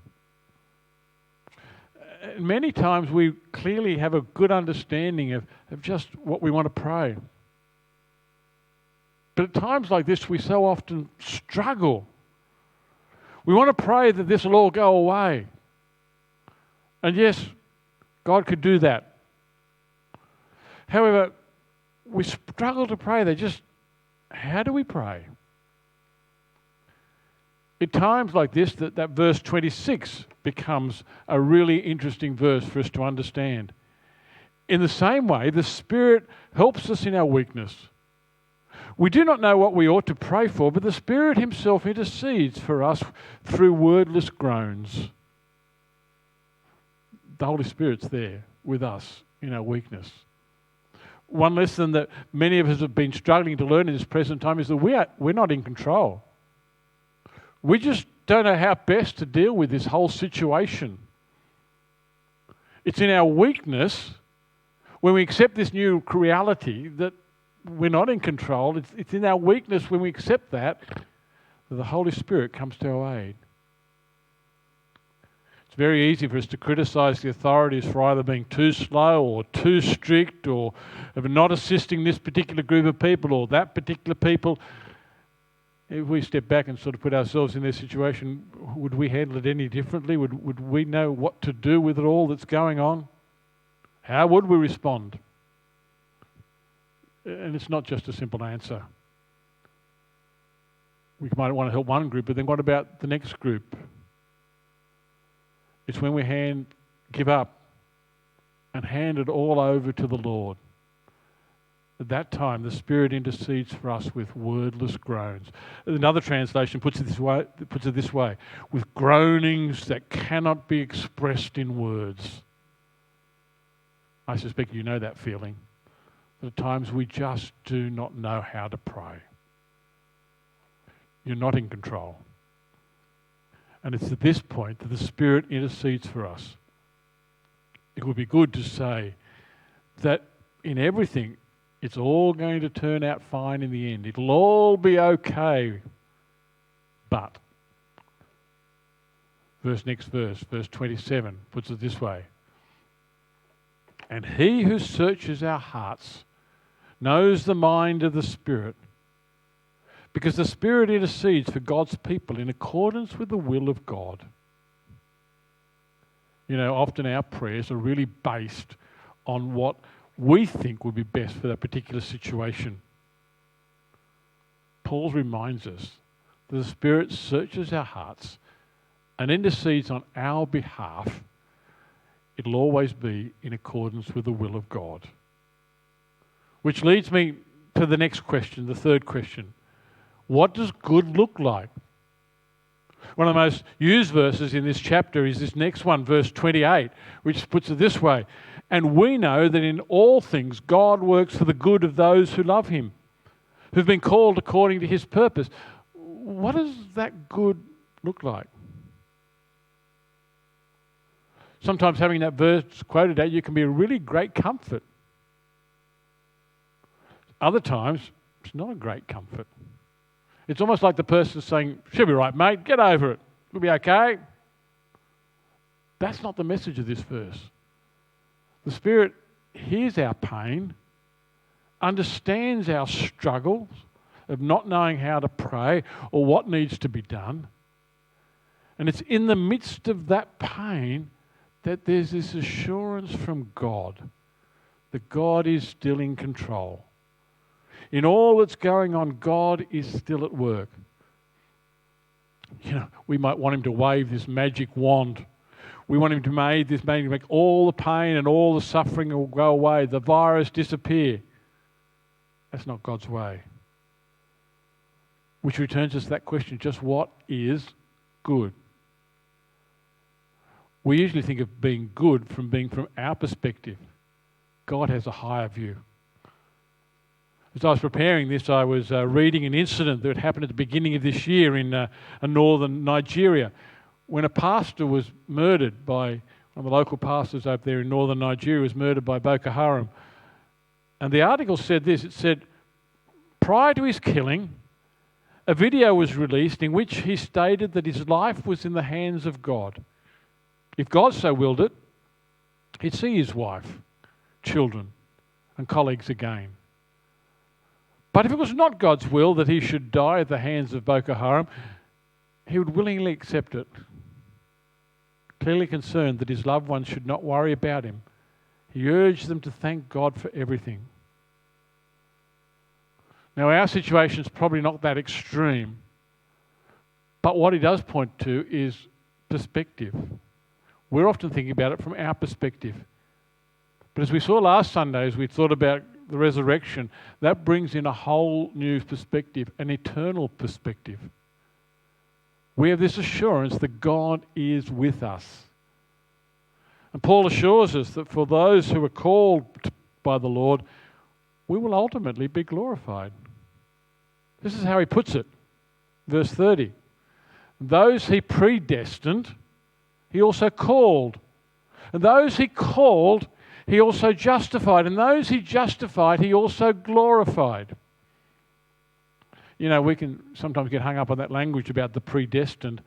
Many times we clearly have a good understanding of just what we want to pray. But at times like this, we so often struggle. We want to pray that this will all go away. And yes, God could do that. However, we struggle to pray. How do we pray? At times like this, that verse 26 becomes a really interesting verse for us to understand. In the same way, the Spirit helps us in our weakness. We do not know what we ought to pray for, but the Spirit Himself intercedes for us through wordless groans. The Holy Spirit's there with us in our weakness. One lesson that many of us have been struggling to learn in this present time is that we're not in control. We just don't know how best to deal with this whole situation. It's in our weakness, when we accept this new reality, that we're not in control. It's in our weakness when we accept that the Holy Spirit comes to our aid. It's very easy for us to criticise the authorities for either being too slow or too strict or of not assisting this particular group of people or that particular people. If we step back and sort of put ourselves in their situation, would we handle it any differently? Would we know what to do with it all that's going on? How would we respond? And it's not just a simple answer. We might want to help one group, but then what about the next group? It's when we give up and hand it all over to the Lord. At that time, the Spirit intercedes for us with wordless groans. Another translation puts it this way, with groanings that cannot be expressed in words. I suspect you know that feeling. That at times we just do not know how to pray. You're not in control. And it's at this point that the Spirit intercedes for us. It would be good to say that in everything, it's all going to turn out fine in the end. It'll all be okay. But, verse 27, puts it this way. And He who searches our hearts knows the mind of the Spirit, because the Spirit intercedes for God's people in accordance with the will of God. You know, often our prayers are really based on what we think would be best for that particular situation. Paul reminds us that the Spirit searches our hearts and intercedes on our behalf. It'll always be in accordance with the will of God. Which leads me to the next question, the third question. What does good look like? One of the most used verses in this chapter is this next one, verse 28, which puts it this way. And we know that in all things God works for the good of those who love Him, who've been called according to His purpose. What does that good look like? Sometimes having that verse quoted at you can be a really great comfort. Other times, it's not a great comfort. It's almost like the person saying, "She'll be right, mate, get over it. It'll be okay." That's not the message of this verse. The Spirit hears our pain, understands our struggles of not knowing how to pray or what needs to be done. And it's in the midst of that pain that there's this assurance from God that God is still in control. In all that's going on, God is still at work. We might want him to wave this magic wand. We want him to make all the pain and all the suffering will go away, the virus disappear. That's not God's way. Which returns us to that question, just what is good? We usually think of being good from our perspective. God has a higher view. As I was preparing this, I was reading an incident that happened at the beginning of this year in northern Nigeria, when a pastor was murdered by, one of the local pastors up there in northern Nigeria was murdered by Boko Haram. And the article said this, it said, prior to his killing, a video was released in which he stated that his life was in the hands of God. If God so willed it, he'd see his wife, children, and colleagues again. But if it was not God's will that he should die at the hands of Boko Haram, he would willingly accept it. Clearly concerned that his loved ones should not worry about him, he urged them to thank God for everything. Now, our situation is probably not that extreme, but what he does point to is perspective. We're often thinking about it from our perspective. But as we saw last Sunday, as we thought about the resurrection, that brings in a whole new perspective, an eternal perspective. We have this assurance that God is with us. And Paul assures us that for those who are called by the Lord, we will ultimately be glorified. This is how he puts it. Verse 30. Those he predestined, he also called. And those he called, he also justified. And those he justified, he also glorified. We can sometimes get hung up on that language about the predestined.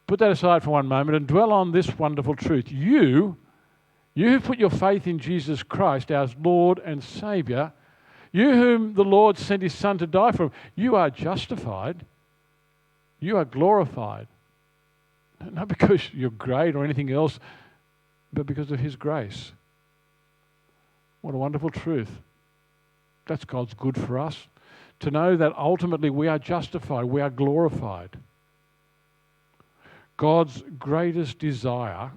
Put that aside for one moment and dwell on this wonderful truth. You who put your faith in Jesus Christ, our Lord and Saviour, you whom the Lord sent his Son to die for, you are justified. You are glorified. Not because you're great or anything else, but because of his grace. What a wonderful truth. That's God's good for us. To know that ultimately we are justified, we are glorified. God's greatest desire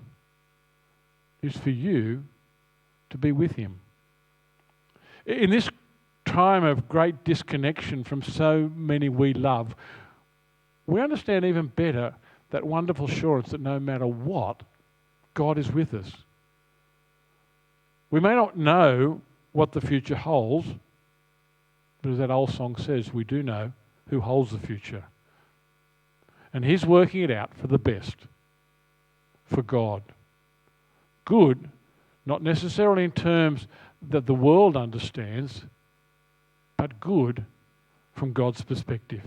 is for you to be with him. In this time of great disconnection from so many we love, we understand even better that wonderful assurance that no matter what, God is with us. We may not know what the future holds, but as that old song says, we do know who holds the future. And he's working it out for the best, for God. Good, not necessarily in terms that the world understands, but good from God's perspective.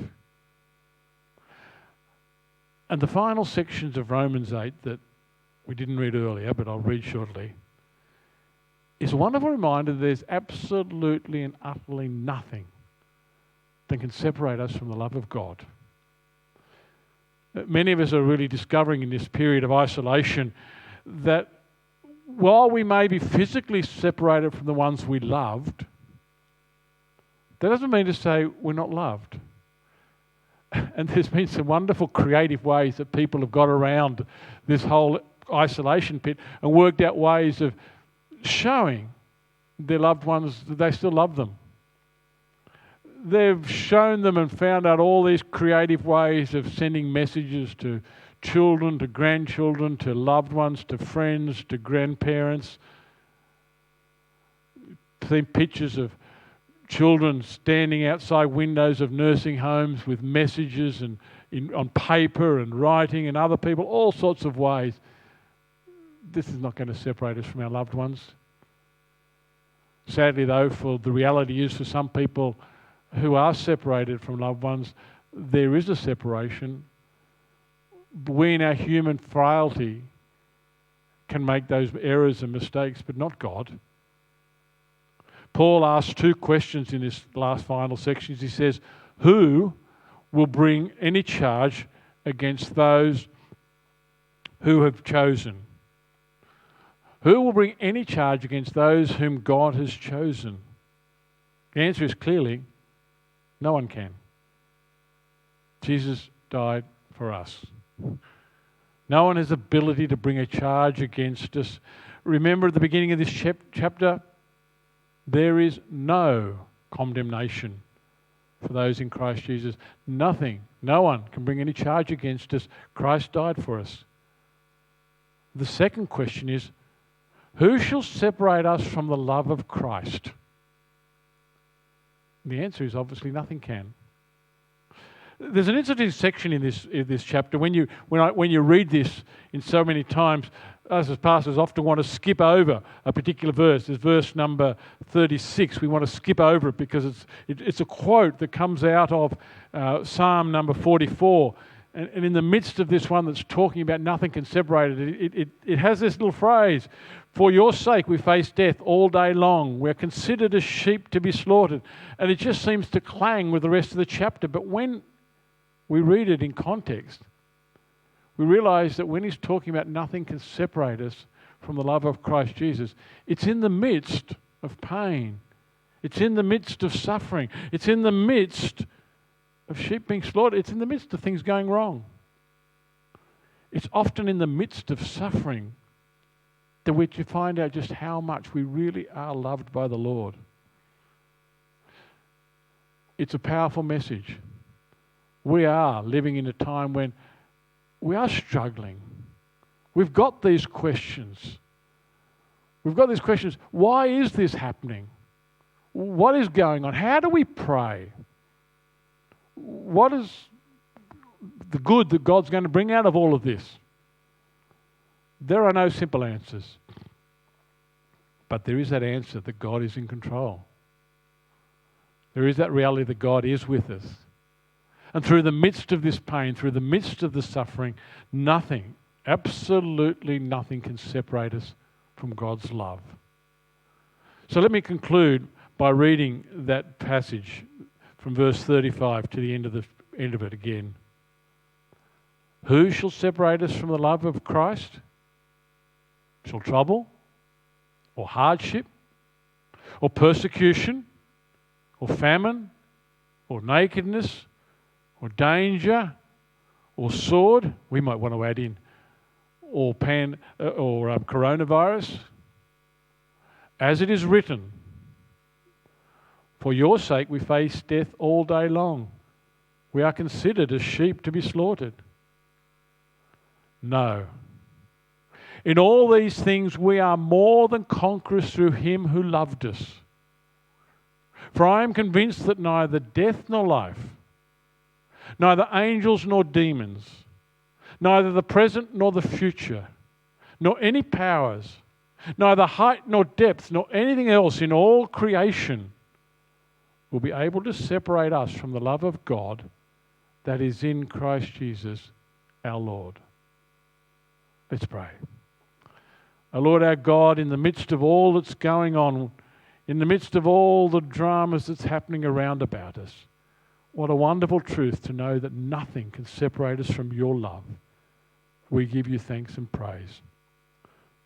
And the final sections of Romans 8 that we didn't read earlier, but I'll read shortly, is a wonderful reminder that there's absolutely and utterly nothing that can separate us from the love of God. Many of us are really discovering in this period of isolation that while we may be physically separated from the ones we loved, that doesn't mean to say we're not loved. And there's been some wonderful creative ways that people have got around this whole isolation pit and worked out ways of showing their loved ones that they still love them. They've shown them and found out all these creative ways of sending messages to children, to grandchildren, to loved ones, to friends, to grandparents. Seen pictures of children standing outside windows of nursing homes with messages and on paper and writing, and other people, all sorts of ways. This is not going to separate us from our loved ones. Sadly, though, for the reality is for some people who are separated from loved ones, there is a separation. We in our human frailty can make those errors and mistakes, but not God. Paul asks two questions in this last final section. He says, who will bring any charge against those who have chosen? Who will bring any charge against those whom God has chosen? The answer is clearly No one can. Jesus died for us. No one has ability to bring a charge against us. Remember at the beginning of this chapter, there is no condemnation for those in Christ Jesus. Nothing, no one can bring any charge against us. Christ died for us. The second question is, who shall separate us from the love of Christ? The answer is obviously nothing can. There's an interesting section in this chapter. When you read this in so many times, us as pastors often want to skip over a particular verse. There's verse number 36. We want to skip over it because it's a quote that comes out of Psalm number 44. And in the midst of this one that's talking about nothing can separate it, it has this little phrase, "For your sake we face death all day long. We're considered as sheep to be slaughtered." And it just seems to clang with the rest of the chapter. But when we read it in context, we realize that when he's talking about nothing can separate us from the love of Christ Jesus, it's in the midst of pain. It's in the midst of suffering. It's in the midst of sheep being slaughtered. It's in the midst of things going wrong. It's often in the midst of suffering that we find out just how much we really are loved by the Lord. It's a powerful message. We are living in a time when we are struggling. We've got these questions. Why is this happening? What is going on? How do we pray? What is the good that God's going to bring out of all of this? There are no simple answers. But there is that answer that God is in control. There is that reality that God is with us. And through the midst of this pain, through the midst of the suffering, nothing, absolutely nothing can separate us from God's love. So let me conclude by reading that passage from verse 35 to the end of it again. Who shall separate us from the love of Christ? Shall trouble, or hardship, or persecution, or famine, or nakedness, or danger, or sword? We might want to add in, or coronavirus. As it is written, for your sake we face death all day long. We are considered as sheep to be slaughtered. No. In all these things we are more than conquerors through him who loved us. For I am convinced that neither death nor life, neither angels nor demons, neither the present nor the future, nor any powers, neither height nor depth, nor anything else in all creation will be able to separate us from the love of God that is in Christ Jesus our Lord. Let's pray. Our Lord, our God, in the midst of all that's going on, in the midst of all the dramas that's happening around about us, what a wonderful truth to know that nothing can separate us from your love. We give you thanks and praise.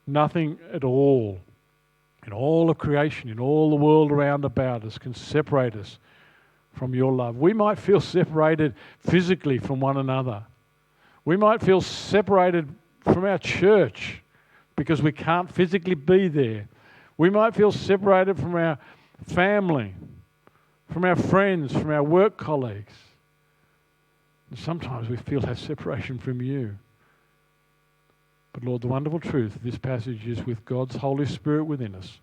Nothing at all, in all of creation, in all the world around about us, can separate us from your love. We might feel separated physically from one another. We might feel separated from our church because we can't physically be there. We might feel separated from our family, from our friends, from our work colleagues. And sometimes we feel that separation from you. But Lord, the wonderful truth of this passage is with God's Holy Spirit within us.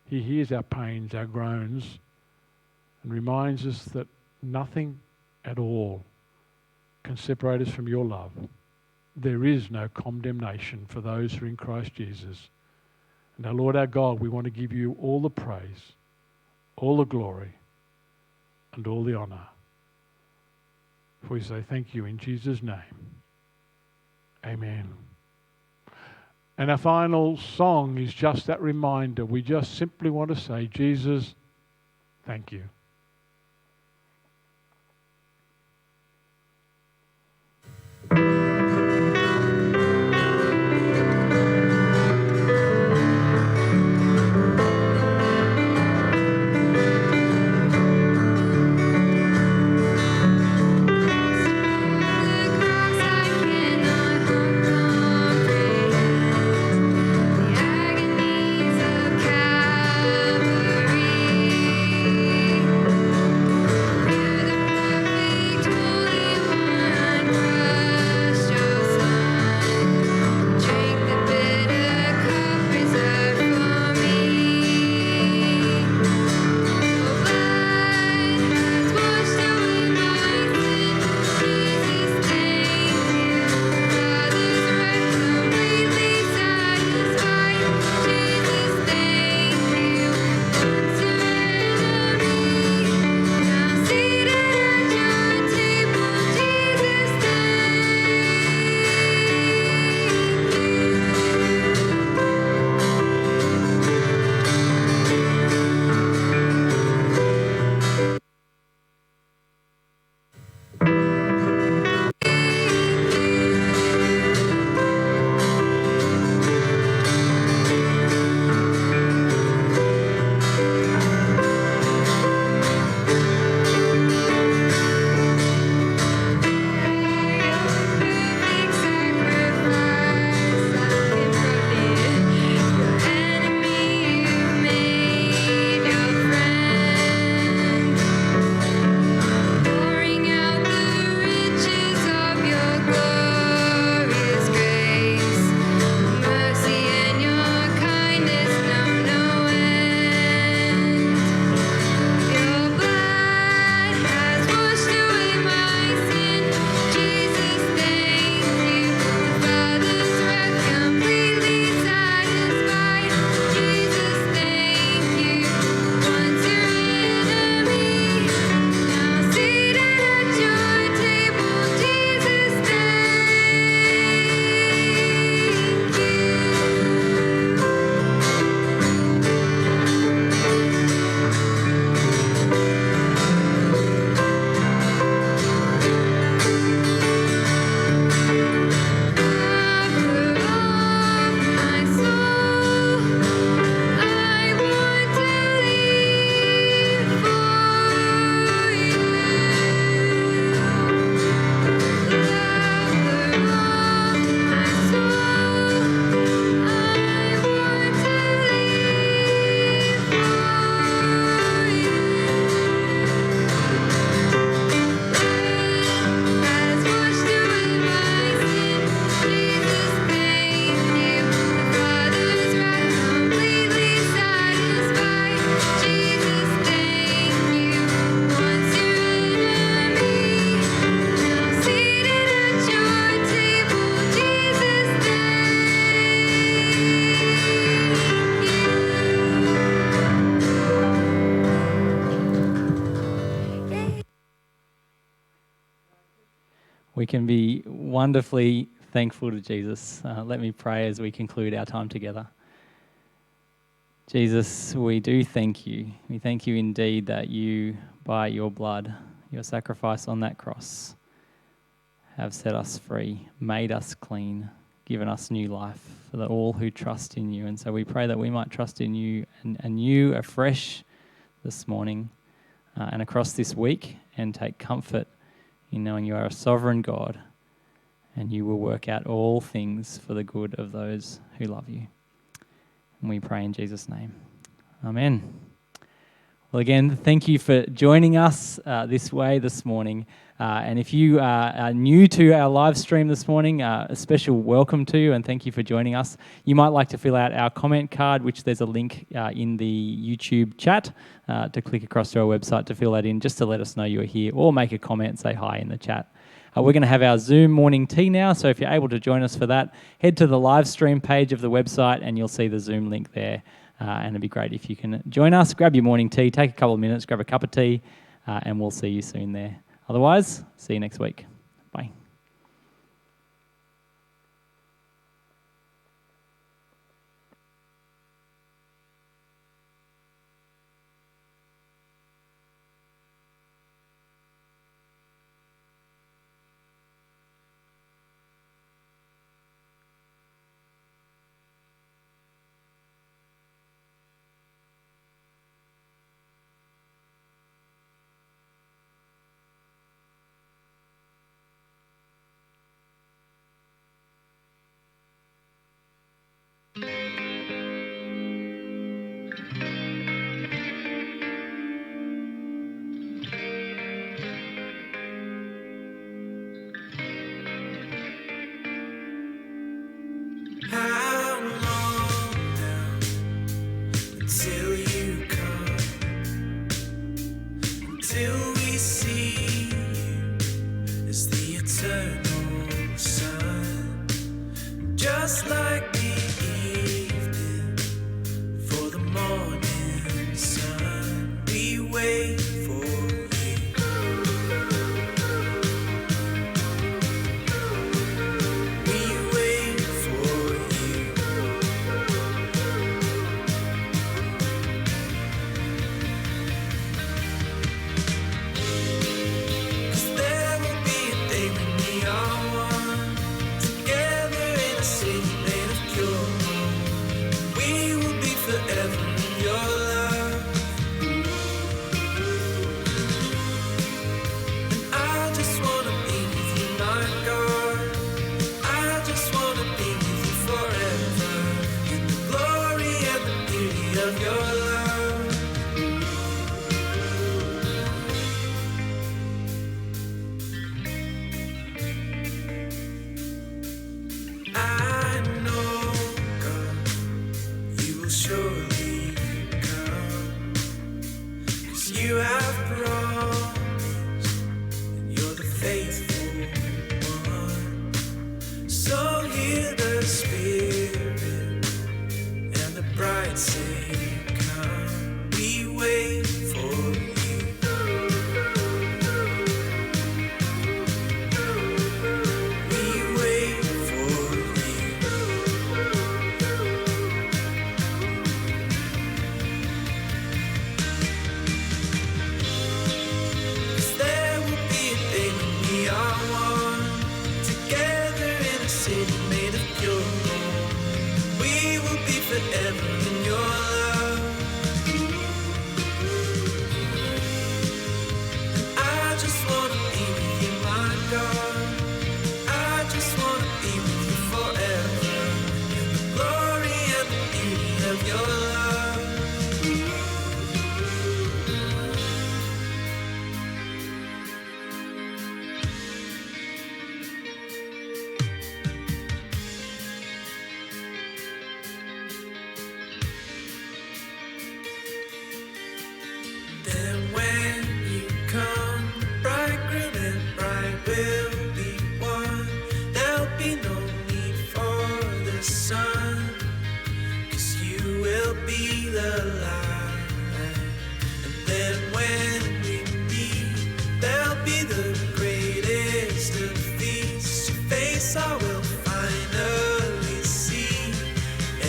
He hears our pains, our groans, and reminds us that nothing at all can separate us from your love. There is no condemnation for those who are in Christ Jesus. And our Lord, our God, we want to give you all the praise, all the glory, and all the honour. For we say thank you in Jesus' name. Amen. And our final song is just that reminder. We just simply want to say, Jesus, thank you. we can be wonderfully thankful to Jesus. Let me pray as we conclude our time together. Jesus, we do thank you. We thank you indeed that you, by your blood, your sacrifice on that cross, have set us free, made us clean, given us new life for all who trust in you. And so we pray that we might trust in you and you afresh this morning and across this week, and take comfort in knowing you are a sovereign God and you will work out all things for the good of those who love you. And we pray in Jesus' name. Amen. Well, again, thank you for joining us this way this morning. And if you are new to our live stream this morning, a special welcome to you and thank you for joining us. You might like to fill out our comment card, which there's a link in the YouTube chat to click across to our website to fill that in, just to let us know you're here, or make a comment and say hi in the chat. We're going to have our Zoom morning tea now, so if you're able to join us for that, head to the live stream page of the website and you'll see the Zoom link there. And it'd be great if you can join us, grab your morning tea, take a couple of minutes, grab a cup of tea, and we'll see you soon there. Otherwise, see you next week. Bye. How long now until you come? Until we see you as the eternal sun, just like the evening for the morning sun. We wait for you. We wait for you. 'Cause there will be a day when we are one, together in a city made of pure gold. We will be forever in your love. And I just wanna be with you, my God. I just wanna be with you forever, in the glory and the beauty of your love. I know, God, you will surely come, 'cause you have promised, and you're the faithful one. So hear the Spirit and the bride say, come. We wait for you. We wait for you. 'Cause there will be a day when we are one, together in a city made of pure gold. We will be forever in your love. I just wanna be with you, my God. I just wanna be with you forever, in the glory and the beauty of your love. Then when you come, bridegroom and bride will be one. There'll be no need for the sun, 'cause you will be the light. And then when we meet, there'll be the greatest of feasts.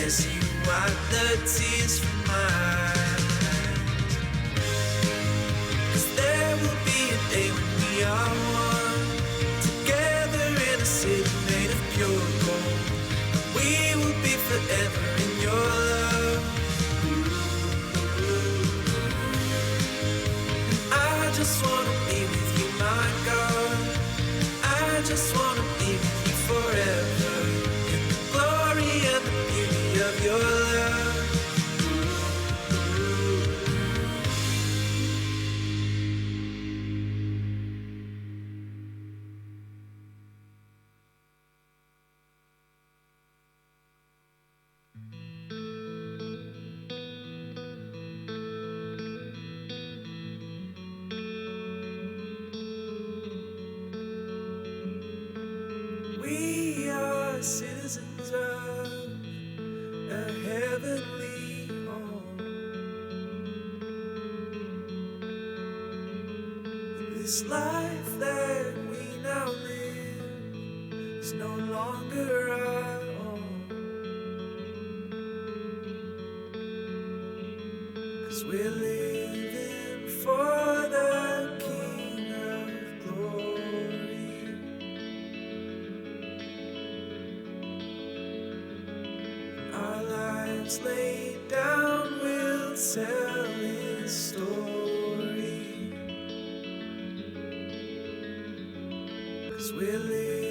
as you wipe the tears from my eyes. 'Cause there will be a day when we are one, together in a city made of pure gold. We will be forever in your love. I just wanna be with you, my God. I just wanna be with you forever, in the glory and the beauty of your love. We are citizens of a heavenly home. This life that we now live is no longer our own. 'Cause we're living for the King of Glory. Our lives laid down will tell his story. 'Cause we're living